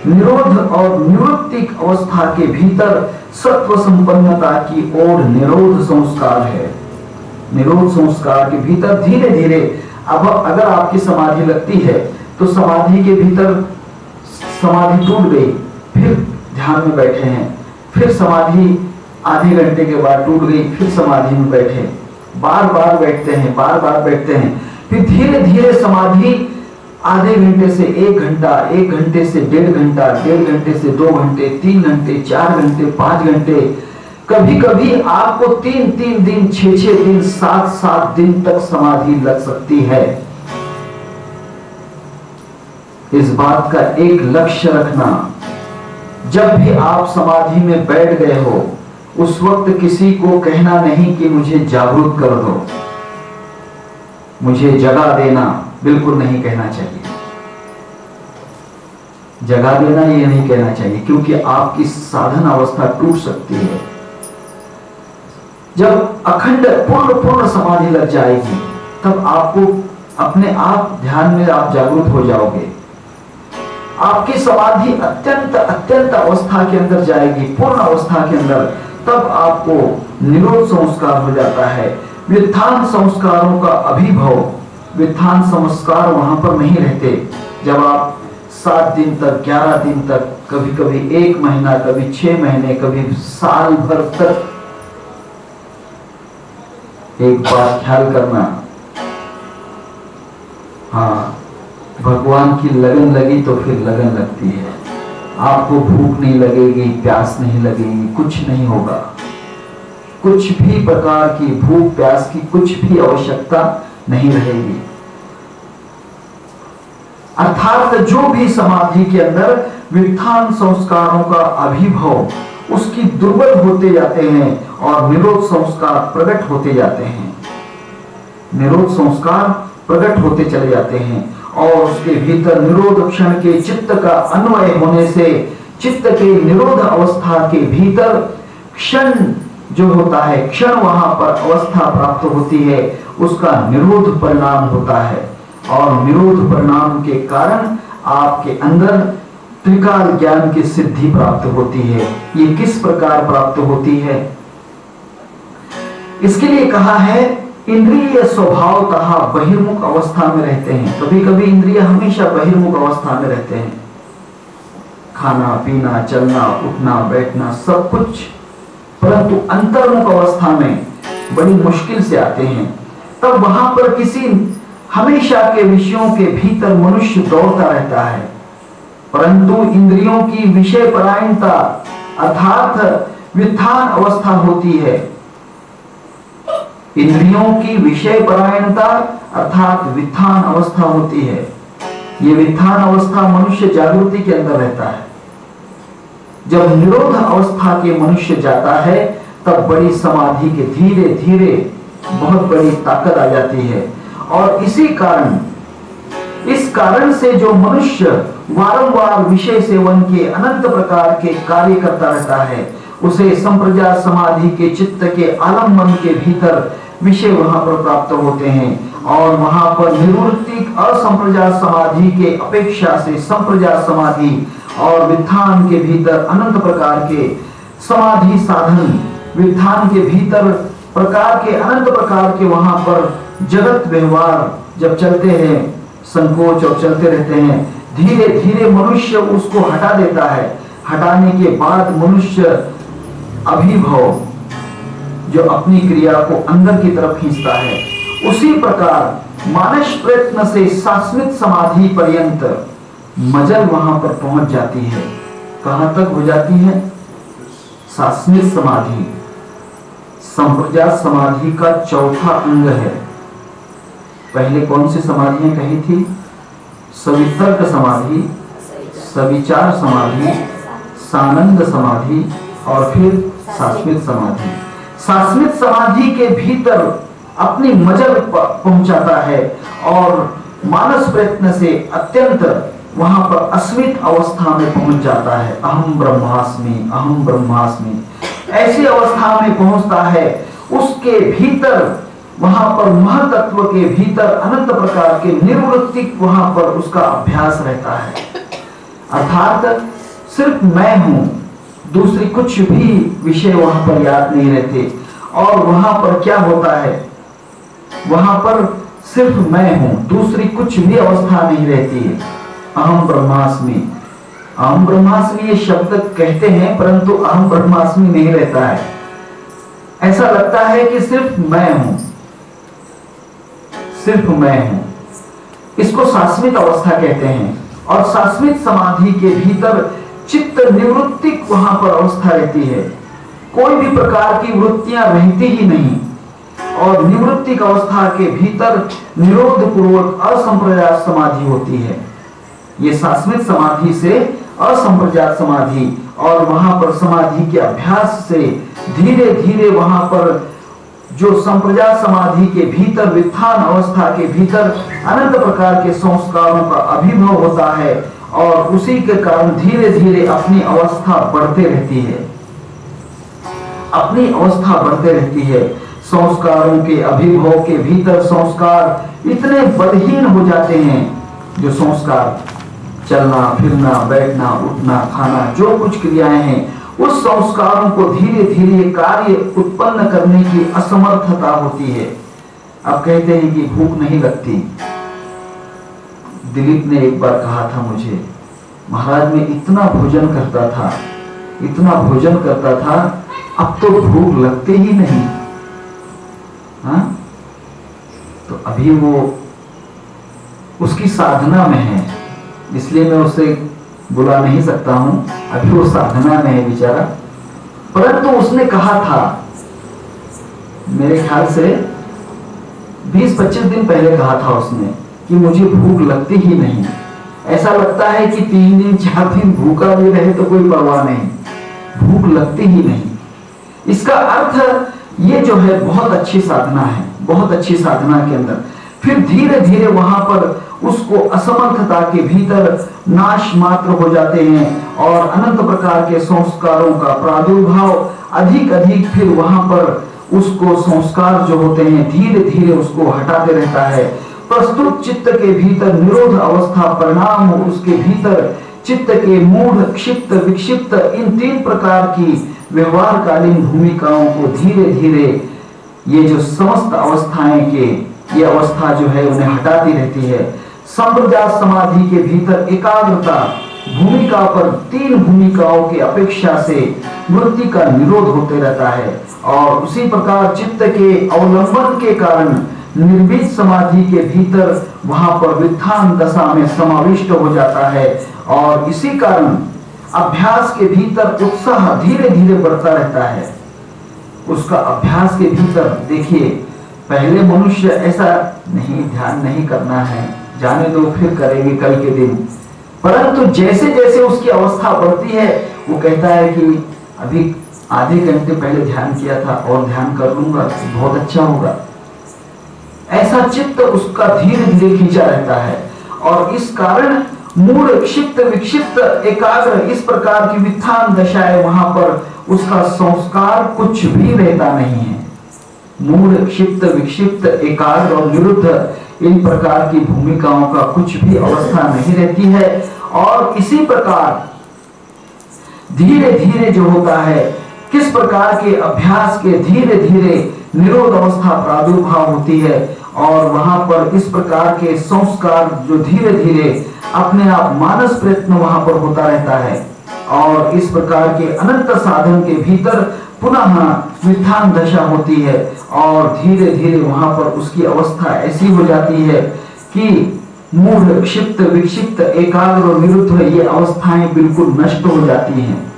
निरोध और निवृत्तिक अवस्था के भीतर सत्व संपन्नता की ओर निरोध संस्कार है। निरोध संस्कार के भीतर धीरे धीरे, अब अगर आपकी समाधि लगती है तो समाधि के भीतर समाधि टूट गई, फिर ध्यान में बैठे हैं, फिर समाधि आधे घंटे के बाद टूट गई, फिर समाधि में बैठे, बार बार बैठते हैं, बार बार बैठते हैं, फिर धीरे धीरे समाधि आधे घंटे से 1 घंटा, 1 घंटे से 1.5 घंटा, 1.5 घंटे से 2 घंटे, 3 घंटे, 4 घंटे, 5 घंटे, कभी कभी आपको 3-3 दिन, 6-6 दिन, 7-7 दिन तक समाधि लग सकती है। इस बात का एक लक्ष्य रखना, जब भी आप समाधि में बैठ गए हो, उस वक्त किसी को कहना नहीं कि मुझे जागरूक कर दो, मुझे जगा देना, बिल्कुल नहीं कहना चाहिए। जगा देना ये नहीं कहना चाहिए, क्योंकि आपकी साधन अवस्था टूट सकती है। जब अखंड पूर्ण समाधि लग जाएगी, तब आपको अपने आप ध्यान में आप जागरूक हो जाओगे। आपकी समाधि अत्यंत अवस्था के अंदर जाएगी, पूर्ण अवस्था के अंदर, तब आपको निरोध संस्कार हो जाता है। वित्थान संस्कारों का अभिभव, वित्थान संस्कार वहां पर नहीं रहते। जब आप 7 दिन तक, 11 दिन तक, कभी कभी 1 महीना, कभी 6 महीने, कभी साल भर तक, एक बात ख्याल करना, हाँ, भगवान की लगन लगी तो फिर लगन लगती है। आपको भूख नहीं लगेगी, प्यास नहीं लगेगी, कुछ नहीं होगा, कुछ भी प्रकार की भूख प्यास की कुछ भी आवश्यकता नहीं रहेगी। अर्थात जो भी समाधि के अंदर वित्थान संस्कारों का अभिभव, उसकी दुर्बल होते जाते हैं और निरोध संस्कार प्रकट होते जाते हैं। निरोध संस्कार प्रकट होते चले जाते हैं और उसके भीतर निरोध क्षण के चित्त का अन्वय होने से चित्त के निरोध अवस्था के भीतर क्षण जो होता है, क्षण वहां पर अवस्था प्राप्त होती है, उसका निरोध परिणाम होता है। और निरोध परिणाम के कारण आपके अंदर त्रिकाल ज्ञान की सिद्धि प्राप्त होती है। ये किस प्रकार प्राप्त होती है, इसके लिए कहा है, इंद्रिय स्वभावतः बहिर्मुख अवस्था में रहते हैं। कभी कभी इंद्रिय हमेशा बहिर्मुख अवस्था में रहते हैं। खाना पीना, चलना उठना बैठना सब कुछ परंतु अंतर्मुख अवस्था में बड़ी मुश्किल से आते हैं। तब वहां पर किसी हमेशा के विषयों के भीतर मनुष्य दौड़ता रहता है, परंतु इंद्रियों की विषय परायणता अर्थात वित्थान अवस्था होती है। इंद्रियों की विषय परायणता अर्थात वित्थान अवस्था होती है। ये वित्थान अवस्था मनुष्य जागृति के अंदर रहता है। जब निरोध अवस्था के मनुष्य जाता है तब बड़ी समाधि के धीरे धीरे बहुत बड़ी ताकत आ जाती है। और इस कारण से जो मनुष्य वारंवार विषय सेवन के अनंत प्रकार के कार्य करता रहता है, उसे संप्रज्ञात समाधि के चित्त के आलम्बन के भीतर विषय वहां पर प्राप्त होते हैं। और वहां पर निवृत्तिक असंप्रज्ञात समाधि के अपेक्षा से संप्रज्ञात समाधि और वित्थान के भीतर अनंत प्रकार के समाधि साधन, वित्थान के भीतर प्रकार के अनंत प्रकार के वहां पर जगत व्यवहार जब चलते हैं, संकोच और चलते रहते हैं, धीरे धीरे मनुष्य उसको हटा देता है। हटाने के बाद मनुष्य अभिभव जो अपनी क्रिया को अंदर की तरफ खींचता है, उसी प्रकार मानस प्रयत्न से शाश्वत समाधि पर्यंत मजल वहां पर पहुंच जाती है। कहां तक हो जाती है? शाश्वत समाधि संप्रज्ञात समाधि का चौथा अंग है। पहले कौन सी समाधियां कही थी? सवितर्क समाधि, सविचार समाधि, सानंद समाधि और फिर शाश्वत समाधि। शाश्वत समाधि के भीतर अपनी मजल पहुंचाता है और मानस प्रयत्न से अत्यंत वहां पर अस्मित अवस्था में पहुंच जाता है। अहम ब्रह्मास्मि, अहम ब्रह्मास्मि, ऐसी अवस्था में पहुंचता है। उसके भीतर वहां पर महतत्व के भीतर अनंत प्रकार के निर्वृत्तिक वहां पर उसका अभ्यास रहता है। अर्थात सिर्फ मैं हूं, दूसरी कुछ भी विषय वहां पर याद नहीं रहते। और वहां पर क्या होता है? वहां पर सिर्फ मैं हूं, दूसरी कुछ भी अवस्था नहीं रहती है। अहम ब्रह्मास्मि, अहम ब्रह्मास्मि ये शब्द कहते हैं, परंतु अहम ब्रह्मास्मि नहीं रहता है। ऐसा लगता है कि सिर्फ मैं हूं, सिर्फ मैं हूं। इसको शाश्वत अवस्था कहते हैं। और शाश्वत समाधि के भीतर चित्त निवृत्तिक वहां पर अवस्था रहती है। कोई भी प्रकार की वृत्तियां रहती ही नहीं। और निवृत्तिक अवस्था के भीतर निरोध पूर्वक असंप्रज्ञात समाधि होती है। ये शाश्वत समाधि से असंप्रज्ञात समाधि, और वहां पर समाधि के अभ्यास से धीरे धीरे वहां पर जो संप्रज्ञात समाधि के भीतर वित्थान अवस्था के भीतर अनंत प्रकार के संस्कारों का अभिभव होता है। और उसी के कारण धीरे धीरे अपनी अवस्था बढ़ते रहती है, अपनी अवस्था बढ़ते रहती है। संस्कारों के अभिभव के भीतर संस्कार इतने बलहीन हो जाते हैं, जो संस्कार चलना फिरना बैठना उठना खाना जो कुछ क्रियाएं हैं, उस संस्कारों को धीरे धीरे कार्य उत्पन्न करने की असमर्थता होती है। अब कहते हैं कि भूख नहीं लगती। दिलीप ने एक बार कहा था मुझे, महाराज मैं इतना भोजन करता था, इतना भोजन करता था, अब तो भूख लगती ही नहीं। हाँ? तो अभी वो उसकी साधना में है, इसलिए मैं उसे बुला नहीं सकता हूं, अभी वो साधना में है बेचारा। परंतु उसने कहा था, मेरे ख्याल से 20-25 दिन पहले कहा था उसने, कि मुझे भूख लगती ही नहीं। ऐसा लगता है कि 3 दिन 4 दिन भूखा भी रहे तो कोई परवाह नहीं, भूख लगती ही नहीं। इसका अर्थ ये जो है बहुत अच्छी साधना है, बहुत अच्छी साधना के अंदर फिर धीरे धीरे वहां पर उसको असमर्थता के भीतर नाश मात्र हो जाते हैं और अनंत प्रकार के संस्कारों का प्रादुर्भाव अधिक अधिक फिर वहां पर उसको संस्कार जो होते हैं धीरे धीरे उसको हटाते रहता है। प्रस्तुत चित्त के भीतर निरोध अवस्था परिणाम उसके भीतर चित्त के मूढ़ क्षिप्त विक्षिप्त इन 3 प्रकार की व्यवहारकालीन भूमिकाओं को धीरे धीरे ये जो समस्त अवस्थाएं के ये अवस्था जो है उन्हें हटाती रहती है। संप्रज्ञात समाधि के भीतर एकाग्रता भूमिका पर 3 भूमिकाओं की अपेक्षा से वृत्ति का निरोध होते रहता है। और उसी प्रकार चित्त के अवलंबन के कारण निर्भीत समाधि के भीतर वहां पर वित्थान दशा में समाविष्ट हो जाता है। और इसी कारण अभ्यास के भीतर उत्साह धीरे धीरे बढ़ता रहता है। उसका अभ्यास के भीतर देखिए, पहले मनुष्य ऐसा नहीं, ध्यान नहीं करना है, जाने दो, फिर करेंगे कल के दिन। परंतु जैसे जैसे उसकी अवस्था बढ़ती है, वो कहता है कि अभी आधे घंटे पहले ध्यान किया था और ध्यान कर लूंगा, बहुत अच्छा होगा। ऐसा चित्त उसका धीरे धीरे खींचा रहता है। और इस कारण मूड क्षिप्त विक्षिप्त एकाग्र इस प्रकार की वित्थान दशाएं, वहां पर उसका संस्कार कुछ भी रहता नहीं है। मूड क्षिप्त विक्षिप्त एकाग्र और निरुद्ध इन प्रकार की भूमिकाओं का कुछ भी अवस्था नहीं रहती है। और इसी प्रकार धीरे धीरे जो होता है, किस प्रकार के अभ्यास के धीरे धीरे निरोध अवस्था प्रादुर्भाव होती है। और वहां पर इस प्रकार के संस्कार जो धीरे धीरे अपने आप मानस प्रयत्न वहां पर होता रहता है। और इस प्रकार के अनंत साधन के भीतर पुनः वित्थान दशा होती है। और धीरे धीरे वहां पर उसकी अवस्था ऐसी हो जाती है कि मूढ़ क्षिप्त विक्षिप्त एकाग्र और निरुद्ध ये अवस्थाएं बिल्कुल नष्ट हो जाती हैं।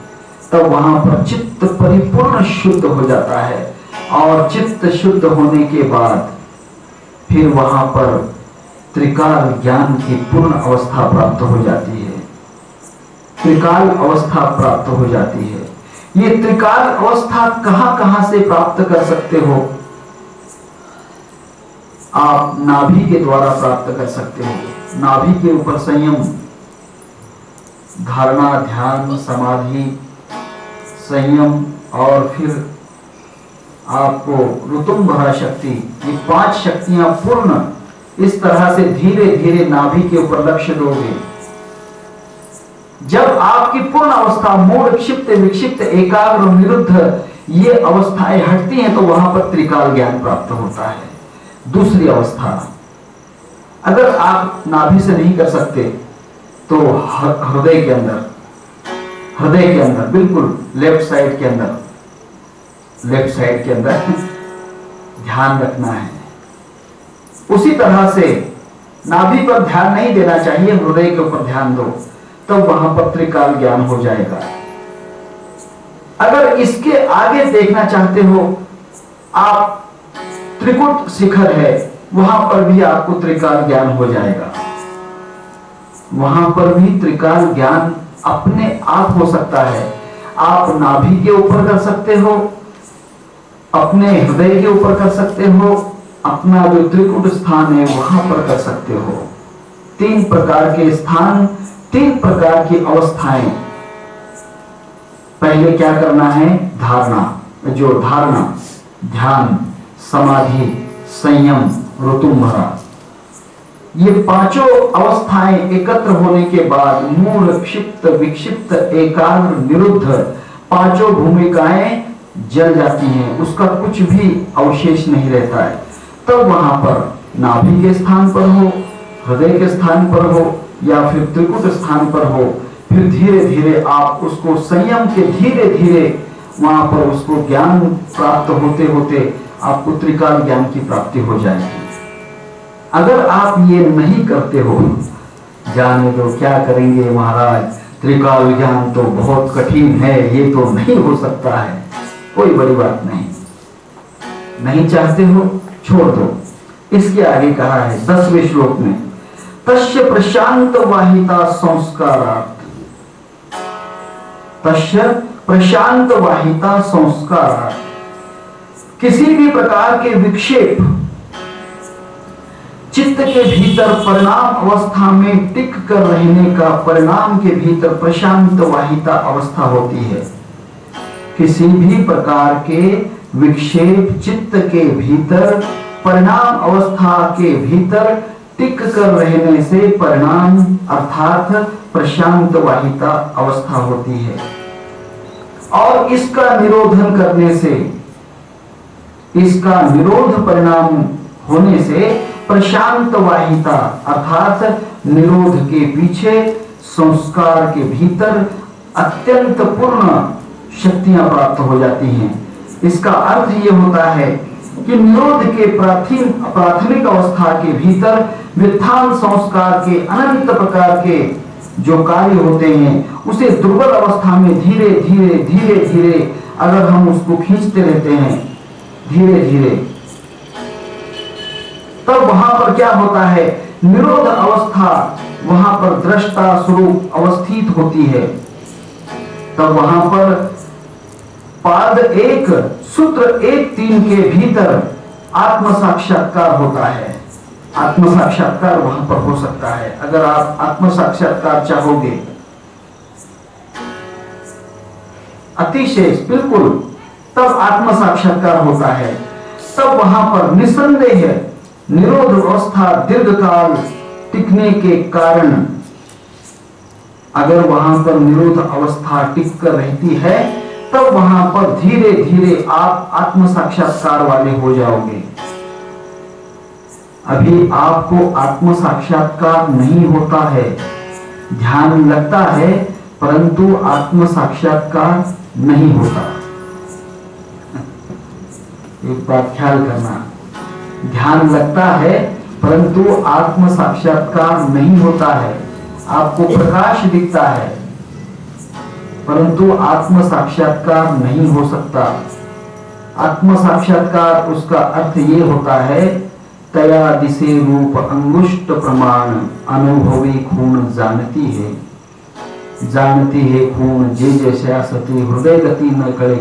तब वहां पर चित्त परिपूर्ण शुद्ध हो जाता है। और चित्त शुद्ध होने के बाद फिर वहां पर त्रिकाल ज्ञान की पूर्ण अवस्था प्राप्त हो जाती है। त्रिकाल अवस्था प्राप्त हो जाती है। ये त्रिकाल अवस्था कहां से प्राप्त कर सकते हो? आप नाभि के द्वारा प्राप्त कर सकते हो। नाभि के ऊपर संयम, धारणा, ध्यान, समाधि, संयम और फिर आपको ऋतुंभरा शक्ति, ये 5 शक्तियां पूर्ण इस तरह से धीरे धीरे नाभि के ऊपर लक्ष्य दोगे। जब आपकी पूर्ण अवस्था मूढ़ क्षिप्त विक्षिप्त एकाग्र और निरुद्ध ये अवस्थाएं हटती हैं, तो वहां पर त्रिकाल ज्ञान प्राप्त होता है। दूसरी अवस्था, अगर आप नाभि से नहीं कर सकते तो हृदय के अंदर बिल्कुल लेफ्ट साइड के अंदर ध्यान रखना है। उसी तरह से नाभि पर ध्यान नहीं देना चाहिए, हृदय के ऊपर ध्यान दो, तब वहां पर त्रिकाल ज्ञान हो जाएगा। अगर इसके आगे देखना चाहते हो, आप त्रिकुट शिखर है, वहां पर भी आपको त्रिकाल ज्ञान हो जाएगा। वहां पर भी त्रिकाल ज्ञान अपने आप हो सकता है। आप नाभि के ऊपर कर सकते हो, अपने हृदय के ऊपर कर सकते हो, अपना जो त्रिकुट स्थान है वहां पर कर सकते हो। 3 प्रकार के स्थान, 3 प्रकार की अवस्थाएं। पहले क्या करना है? धारणा, ध्यान, समाधि, संयम, ऋतुंभरा, ये 5 अवस्थाएं एकत्र होने के बाद मूढ़ क्षिप्त विक्षिप्त एकाग्र निरुद्ध 5 भूमिकाएं जल जाती हैं। उसका कुछ भी अवशेष नहीं रहता है। तब वहां पर नाभि के स्थान पर हो, हृदय के स्थान पर हो या फिर त्रिकुट स्थान पर हो, फिर धीरे धीरे आप उसको संयम के धीरे धीरे वहां पर उसको ज्ञान प्राप्त होते होते आपको त्रिकाल ज्ञान की प्राप्ति हो जाएगी। अगर आप ये नहीं करते हो, जाने दो क्या करेंगे महाराज, त्रिकाल ज्ञान तो बहुत कठिन है, ये तो नहीं हो सकता है, कोई बड़ी बात नहीं चाहते हो, छोड़ दो। इसके आगे कहा है 10वें श्लोक में, तस्य प्रशांत वाहिता संस्कारात्, तस्य प्रशांत वाहिता संस्कारात्, किसी भी प्रकार के विक्षेप चित्त के भीतर परिणाम अवस्था में टिक कर रहने का, परिणाम के भीतर प्रशांत वाहिता अवस्था होती है। किसी भी प्रकार के विक्षेप चित्त के भीतर परिणाम अवस्था के भीतर टिक कर रहने से परिणाम अर्थात प्रशांत वाहिता अवस्था होती है। और इसका निरोधन करने से, इसका निरोध परिणाम होने से प्रशांत वाहिता अर्थात निरोध के पीछे संस्कार के भीतर अत्यंत पूर्ण शक्तियां प्राप्त हो जाती हैं। इसका अर्थ यह होता है कि निरोध के प्राथमिक अवस्था के भीतर व्युत्थान संस्कार के अनंत प्रकार के जो कार्य होते हैं, उसे दुर्बल अवस्था में धीरे धीरे धीरे धीरे अगर हम उसको खींचते रहते हैं धीरे धीरे, तब वहां पर क्या होता है, निरोध अवस्था वहां पर दृष्टा स्वरूप अवस्थित होती है। तब वहां पर पाद 1 सूत्र 1-3 के भीतर आत्म साक्षात्कार होता है। आत्म साक्षात्कार वहां पर हो सकता है। अगर आप आत्म साक्षात्कार चाहोगे अतिशय बिल्कुल, तब आत्म साक्षात्कार होता है। तब वहां पर निसंदेह निरोध अवस्था दीर्घकाल टिकने के कारण, अगर वहां पर निरोध अवस्था टिक कर रहती है, तब वहां पर धीरे धीरे आप आत्म साक्षात्कार वाले हो जाओगे। अभी आपको आत्म साक्षात्कार नहीं होता है, ध्यान लगता है परंतु आत्म साक्षात्कार नहीं होता। एक बात ख्याल करना, ध्यान लगता है परंतु आत्म साक्षात्कार नहीं होता है। आपको प्रकाश दिखता है परंतु आत्म साक्षात्कार नहीं हो सकता। आत्म साक्षात्कार उसका अर्थ ये होता है, तया दिसे रूप अंगुष्ठ प्रमाण अनुभवी खून जानती है खून जे जैसे सती हृदय गती न कळे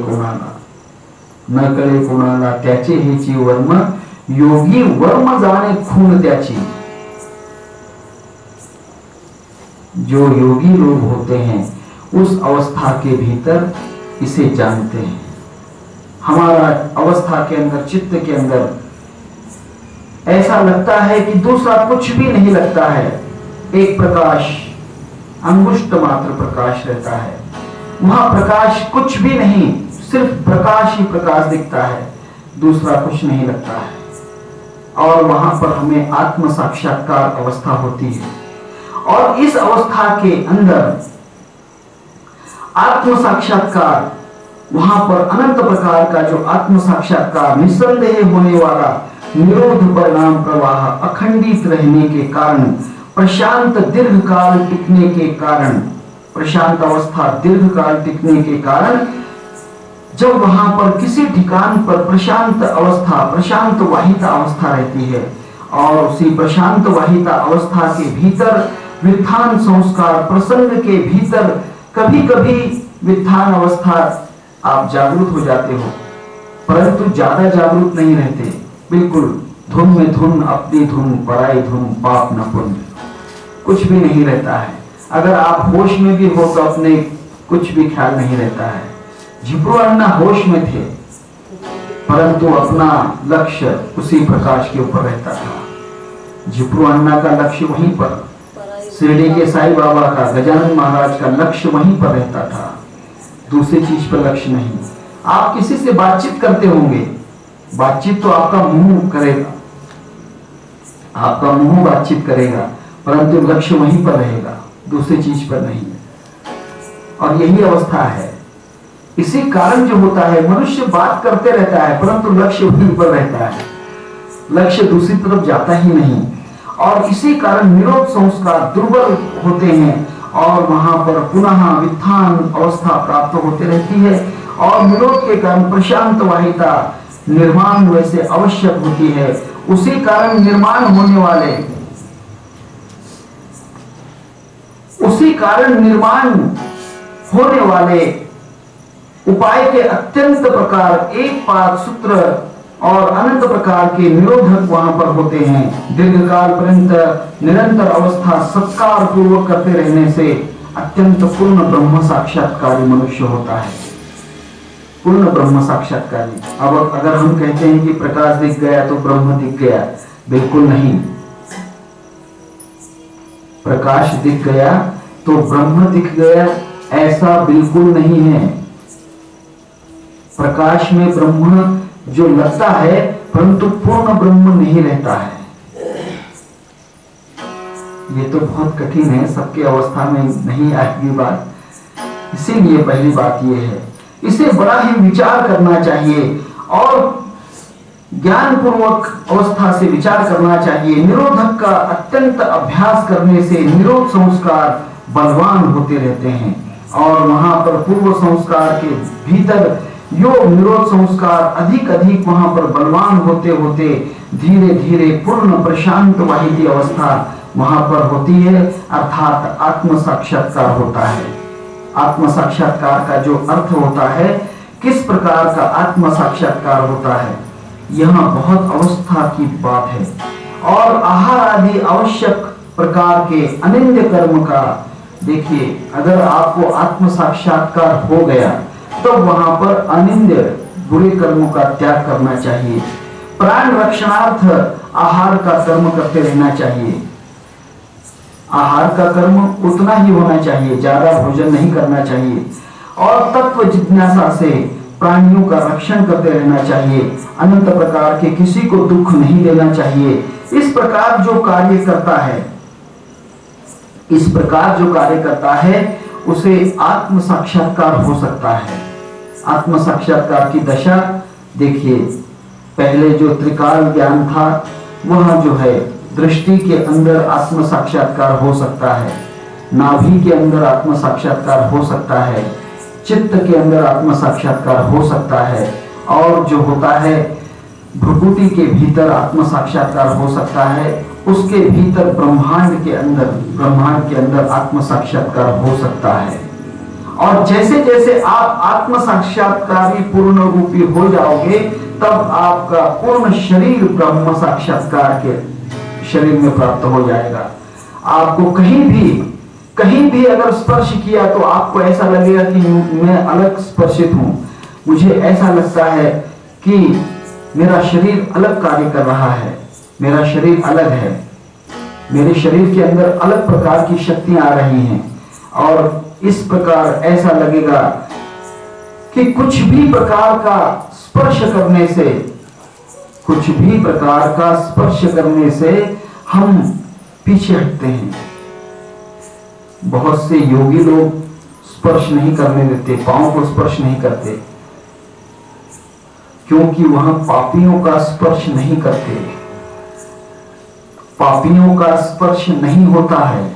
कोणाला त्याचे हेची वर्म योगी वर्म जाणे खून त्याची। जो योगी लोग होते हैं उस अवस्था के भीतर इसे जानते हैं। हमारा अवस्था के अंदर, चित्त के अंदर ऐसा लगता है कि दूसरा कुछ भी नहीं लगता है, एक प्रकाश, अंगुष्ठ मात्र प्रकाश रहता है। वहां प्रकाश कुछ भी नहीं, सिर्फ प्रकाश ही प्रकाश दिखता है, दूसरा कुछ नहीं लगता है। और वहां पर हमें आत्म साक्षात्कार अवस्था होती है। और इस अवस्था के अंदर आत्म साक्षात्कार, वहां पर अनंत प्रकार का जो आत्म साक्षात्कार निसंदेह होने वाला निरोध परिणाम प्रवाह अखंडित रहने के कारण, प्रशांत दीर्घकाल टिकने के कारण, प्रशांत अवस्था दीर्घकाल टिकने के कारण, जब वहां पर किसी ठिकान पर प्रशांत अवस्था, प्रशांत वाहिता अवस्था रहती है और उसी प्रशांत वाहिता अवस्था के भीतर व्युत्थान संस्कार प्रसंग के भीतर कभी कभी व्युत्थान अवस्था आप जागरूक हो जाते हो, परंतु ज्यादा जागरूक नहीं रहते। बिल्कुल धुन में धुन, अपनी धुन, पराई धुन, पाप न पुण्य, कुछ भी नहीं रहता है। अगर आप होश में भी हो तो अपने कुछ भी ख्याल नहीं रहता है। झिपरू अन्ना होश में थे परंतु अपना लक्ष्य उसी प्रकाश के ऊपर रहता था। झिपरू अन्ना का लक्ष्य वहीं पर, शिरडी के साईं बाबा का, गजानन महाराज का लक्ष्य वहीं पर रहता था, दूसरी चीज पर लक्ष्य नहीं। आप किसी से बातचीत करते होंगे, बातचीत तो आपका मुंह करेगा, आपका मुंह बातचीत करेगा, परंतु लक्ष्य वहीं पर रहेगा, दूसरी चीज पर नहीं। और यही अवस्था है। इसी कारण जो होता है, मनुष्य बात करते रहता है परंतु लक्ष्य वहीं पर रहता है, लक्ष्य दूसरी तरफ जाता ही नहीं। और इसी कारण निरोध संस्कार दुर्बल होते हैं और वहां पर पुनः व्युत्थान अवस्था प्राप्त होती रहती है। और निरोध के कारण प्रशांत वाहिता निर्माण वैसे आवश्यक होती है। उसी कारण निर्माण होने वाले, उसी कारण निर्माण होने वाले उपाय के अत्यंत प्रकार, एक पाद सूत्र और अनंत प्रकार के निरोधक वहां पर होते हैं। दीर्घकाल पर्यंत निरंतर अवस्था सत्कार पूर्वक करते रहने से अत्यंत पूर्ण ब्रह्म साक्षात्कारी मनुष्य होता है, पूर्ण ब्रह्म साक्षात्कारी। अब अगर हम कहते हैं कि प्रकाश दिख गया तो ब्रह्म दिख गया, बिल्कुल नहीं। प्रकाश दिख गया तो ब्रह्म दिख गया, ऐसा बिल्कुल नहीं है। प्रकाश में ब्रह्म जो लगता है परंतु पूर्ण ब्रह्म नहीं रहता है। ये तो बहुत कठिन है, सबकी अवस्था में नहीं आएगी बात। इसीलिए पहली बात ये है, इसे बड़ा ही विचार करना चाहिए और ज्ञान पूर्वक अवस्था से विचार करना चाहिए। निरोधक का अत्यंत अभ्यास करने से निरोध संस्कार बलवान होते रहते हैं और वहां पर पूर्व संस्कार के भीतर योग निरोध संस्कार अधिक अधिक वहां पर बलवान होते होते धीरे धीरे पूर्ण प्रशांत वाहिनी अवस्था वहां पर होती है, अर्थात आत्म साक्षात्कार होता है। आत्म साक्षात्कार का जो अर्थ होता है, किस प्रकार का आत्म साक्षात्कार होता है, यहाँ बहुत अवस्था की बात है। और आहार आदि आवश्यक प्रकार के अनिंद्य कर्म का देखिए, अगर आपको आत्म साक्षात्कार हो गया तो वहां पर अनिंद्य बुरे कर्मों का त्याग करना चाहिए। प्राण रक्षणार्थ आहार का कर्म करते रहना चाहिए। आहार का कर्म उतना ही होना चाहिए, ज्यादा भोजन नहीं करना चाहिए। और तत्व जिज्ञासा से प्राणियों का रक्षण करते रहना चाहिए। अनंत प्रकार के किसी को दुख नहीं देना चाहिए। इस प्रकार जो कार्य करता है, इस प्रकार जो कार्य करता है उसे आत्म साक्षात्कार हो सकता है। आत्म साक्षात्कार की दशा देखिए, पहले जो त्रिकाल ज्ञान था वह जो है दृष्टि के अंदर आत्म साक्षात्कार हो सकता है, नाभि के अंदर आत्म साक्षात्कार हो सकता है, चित्त के अंदर आत्म साक्षात्कार हो सकता है, और जो होता है भ्रुकुटी के भीतर आत्म साक्षात्कार हो सकता है, उसके भीतर ब्रह्मांड के अंदर आत्म साक्षात्कार हो सकता है। और जैसे जैसे आप आत्म साक्षात्कारी पूर्ण रूपी हो जाओगे, तब आपका पूर्ण शरीर ब्रह्म साक्षात्कार के शरीर में प्राप्त हो जाएगा। आपको कहीं भी अगर स्पर्श किया तो आपको ऐसा लगेगा कि मैं अलग स्पर्शित हूं। मुझे ऐसा लगता है कि मेरा शरीर अलग कार्य कर रहा है, मेरा शरीर अलग है, मेरे शरीर के अंदर अलग प्रकार की शक्तियां आ रही हैं। और इस प्रकार ऐसा लगेगा कि कुछ भी प्रकार का स्पर्श करने से हम पीछे हटते हैं। बहुत से योगी लोग स्पर्श नहीं करने देते, पांव को स्पर्श नहीं करते, क्योंकि वहां पापियों का स्पर्श नहीं करते, पापियों का स्पर्श नहीं होता है।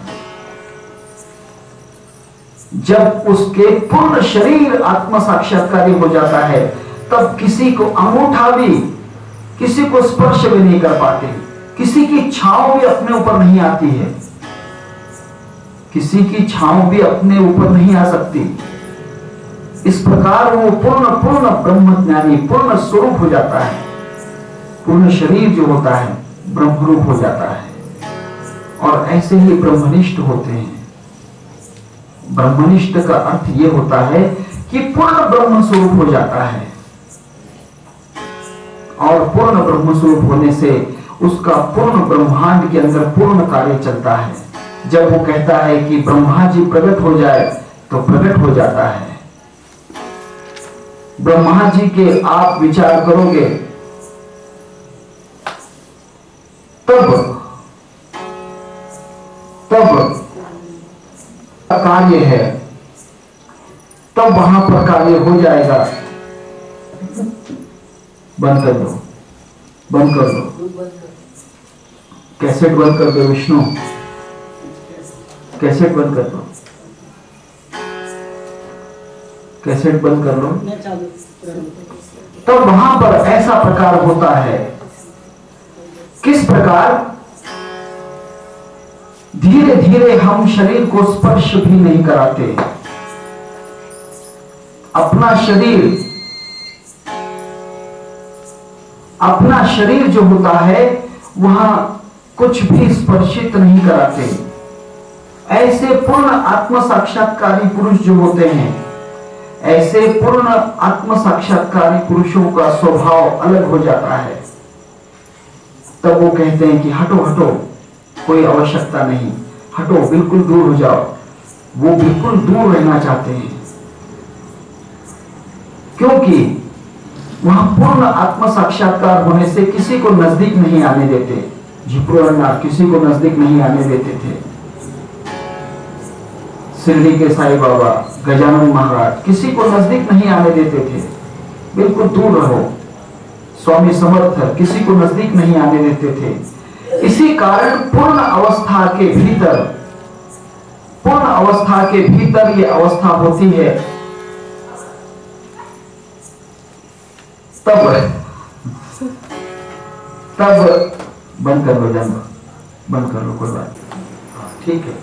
जब उसके पूर्ण शरीर आत्म साक्षात्कारी हो जाता है, तब किसी को अंगूठा भी, किसी को स्पर्श भी नहीं कर पाते, किसी की छांव भी अपने ऊपर नहीं आती है, किसी की छांव भी अपने ऊपर नहीं आ सकती। इस प्रकार वो पूर्ण ब्रह्मज्ञानी, पूर्ण स्वरूप हो जाता है। पूर्ण शरीर जो होता है ब्रह्मरूप हो जाता है। और ऐसे ही ब्रह्मनिष्ठ होते हैं। ब्रह्मनिष्ठ का अर्थ यह होता है कि पूर्ण ब्रह्म स्वरूप हो जाता है। और पूर्ण ब्रह्म स्वरूप होने से उसका पूर्ण ब्रह्मांड के अंदर पूर्ण कार्य चलता है। जब वो कहता है कि ब्रह्मा जी प्रकट हो जाए, तो प्रकट हो जाता है। ब्रह्मा जी के आप विचार करोगे तब कार्य है, तब वहां पर कार्य हो जाएगा। बंद कर दो, बंद कर दो, कैसेट बंद कर दो विष्णु, कैसेट बंद कर दो, कैसेट बंद कर लो। तब वहां पर ऐसा प्रकार होता है। किस प्रकार? धीरे धीरे हम शरीर को स्पर्श भी नहीं कराते। अपना शरीर जो होता है वहां कुछ भी स्पर्शित नहीं कराते। ऐसे पूर्ण आत्म साक्षात्कारी पुरुष जो होते हैं, ऐसे पूर्ण आत्म साक्षात्कारी पुरुषों का स्वभाव अलग हो जाता है। तब वो कहते हैं कि हटो हटो, कोई आवश्यकता नहीं, हटो, बिल्कुल दूर हो जाओ। वो बिल्कुल दूर रहना चाहते हैं, क्योंकि वहां पूर्ण आत्म साक्षात्कार होने से किसी को नजदीक नहीं आने देते। झिपरुअन्ना किसी को नजदीक नहीं आने देते थे। शिरडी के साईं बाबा, गजानन महाराज किसी को नजदीक नहीं आने देते थे, बिल्कुल दूर रहो। स्वामी समर्थ किसी को नजदीक नहीं आने देते थे। इसी कारण पूर्ण अवस्था के भीतर ये अवस्था होती है। तब बंद कर लो, बंद कर लो, कोई बात नहीं, ठीक है।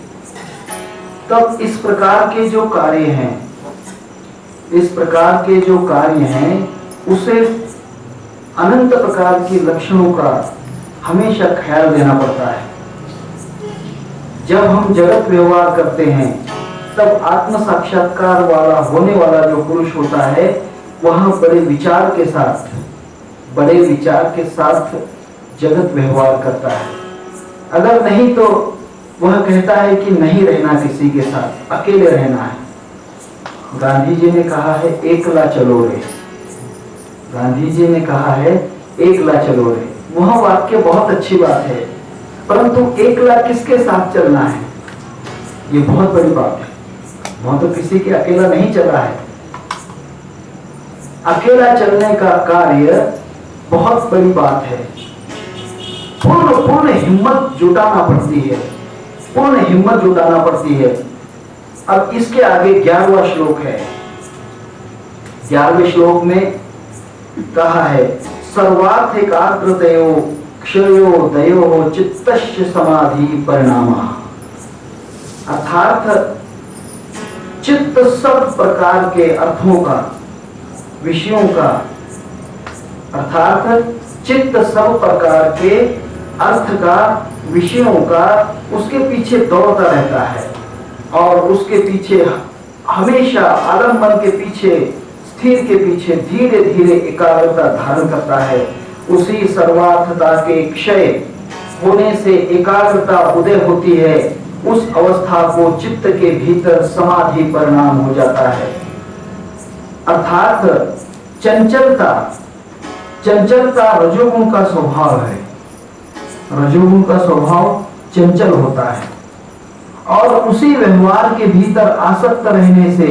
तब इस प्रकार के जो कार्य हैं उसे अनंत प्रकार के लक्षणों का हमेशा ख्याल देना पड़ता है। जब हम जगत व्यवहार करते हैं तब आत्म साक्षात्कार वाला होने वाला जो पुरुष होता है वहां बड़े विचार के साथ जगत व्यवहार करता है। अगर नहीं तो वह कहता है कि नहीं रहना किसी के साथ, अकेले रहना है। गांधी जी ने कहा है एकला चलो रे, गांधी जी ने कहा है एकला चलो रे। वह वाक्य बहुत अच्छी बात है, परंतु एकला किसके साथ चलना है, ये बहुत बड़ी बात है। वह तो किसी के अकेला नहीं चला है। अकेला चलने का कार्य बहुत बड़ी बात है। पूर्ण हिम्मत जुटाना पड़ती है। अब इसके आगे 11वां श्लोक है। 11वें श्लोक में कहा है सर्वार्थ एकाग्रतयो क्षयो दयो चित्तस्य समाधि परिणामा। अर्थात चित्त सब प्रकार के अर्थों का, विषयों का, अर्थात चित्त सब प्रकार के अर्थ का, विषयों का उसके पीछे दौड़ता रहता है और उसके पीछे हमेशा आलम्बन के पीछे, स्थिर के पीछे धीरे धीरे एकाग्रता धारण करता है। उसी सर्वार्थता के क्षय होने से एकाग्रता उदय होती है। उस अवस्था को चित्त के भीतर समाधि परिणाम हो जाता है। अर्थात चंचलता रजोगुण का स्वभाव है। रजोगुण का स्वभाव चंचल होता है और उसी व्यवहार के भीतर आसक्त रहने से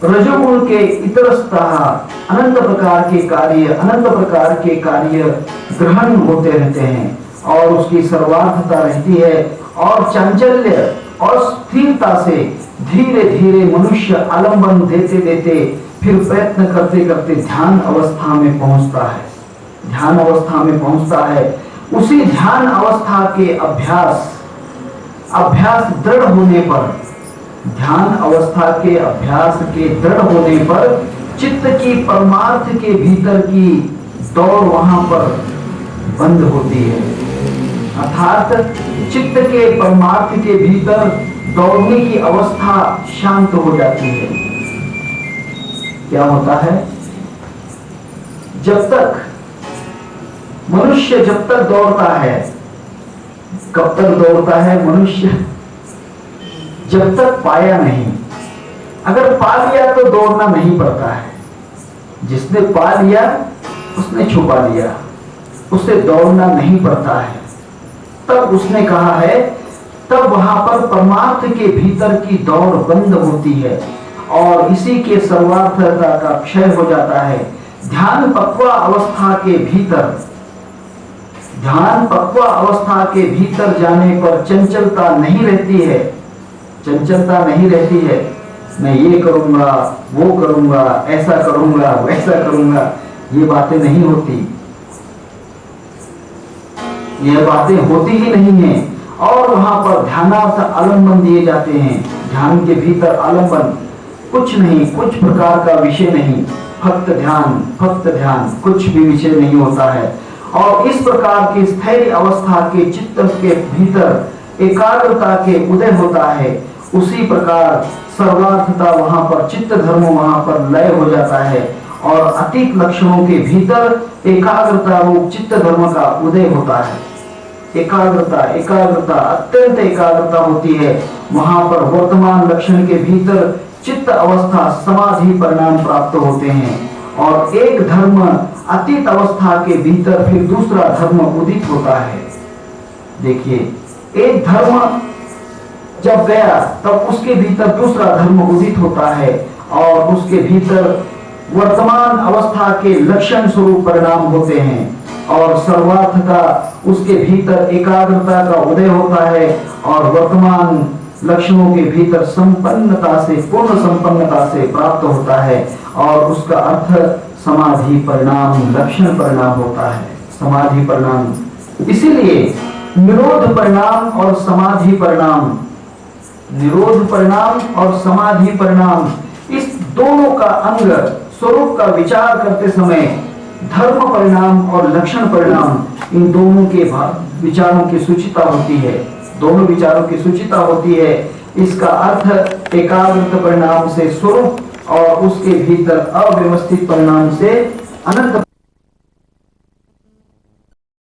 रजोगुण के इतरस्तः अनंत प्रकार के कार्य ग्रहण होते रहते हैं और उसकी सर्वार्थता रहती है। और चांचल्य और स्थिरता से धीरे धीरे मनुष्य आलम्बन देते देते फिर प्रयत्न करते करते ध्यान अवस्था में पहुंचता है। उसी ध्यान अवस्था के अभ्यास दृढ़ होने पर, ध्यान अवस्था के अभ्यास के दृढ़ होने पर चित्त की परमार्थ के भीतर की दौड़ वहां पर बंद होती है। अर्थात चित्त के परमार्थ के भीतर दौड़ने की अवस्था शांत हो जाती है। क्या होता है, जब तक मनुष्य दौड़ता है, कब तक दौड़ता है मनुष्य, जब तक पाया नहीं। अगर पा लिया तो दौड़ना नहीं पड़ता है। जिसने पा लिया उसने छुपा लिया, उसे दौड़ना नहीं पड़ता है। तब उसने कहा है, तब वहां पर परमार्थ के भीतर की दौड़ बंद होती है और इसी के सर्वार्थता का क्षय हो जाता है। ध्यान पक्वा अवस्था के भीतर जाने पर चंचलता नहीं रहती है। मैं ये करूंगा, वो करूंगा, ऐसा करूंगा, वैसा करूंगा, ये बातें नहीं होती। ये बातें होती ही नहीं है और वहां पर ध्यानार्थ आलम्बन दिए जाते हैं। ध्यान के भीतर आलम्बन कुछ नहीं, कुछ प्रकार का विषय नहीं, फक्त ध्यान, कुछ भी विषय नहीं होता है। और इस प्रकार की स्थैर्य अवस्था के चित्त के भीतर एकाग्रता के उदय होता है। उसी प्रकार सर्वार्थता वहां पर, चित्त धर्म वहां पर लय हो जाता है और अतीत लक्षणों के भीतर एकाग्रता रूप चित्त धर्म का उदय होता है। एकाग्रता अत्यंत एकाग्रता होती है। वहां पर वर्तमान लक्षण के भीतर चित्त अवस्था समाधि परिणाम प्राप्त होते हैं और एक धर्म अतीत अवस्था के भीतर फिर दूसरा धर्म उदित होता है। देखिए, एक धर्म जब गया तब उसके भीतर दूसरा धर्म उदित होता है और उसके भीतर वर्तमान अवस्था के लक्षण स्वरूप परिणाम होते हैं और सर्वार्थ का उसके भीतर एकाग्रता का उदय होता है और वर्तमान लक्षणों के भीतर संपन्नता से, पूर्ण संपन्नता से प्राप्त होता है और उसका अर्थ समाधि परिणाम, लक्षण परिणाम होता है, समाधि परिणाम। इसीलिए निरोध परिणाम और समाधि परिणाम, निरोध परिणाम और समाधि परिणाम, इस दोनों का अंग स्वरूप का विचार करते समय धर्म परिणाम और लक्षण परिणाम, इन दोनों के विचारों की सूचिता होती है, दोनों विचारों की सूचिता होती है। इसका अर्थ एकाग्रत परिणाम से स्वरूप और उसके भीतर अव्यवस्थित परिणाम से अनंत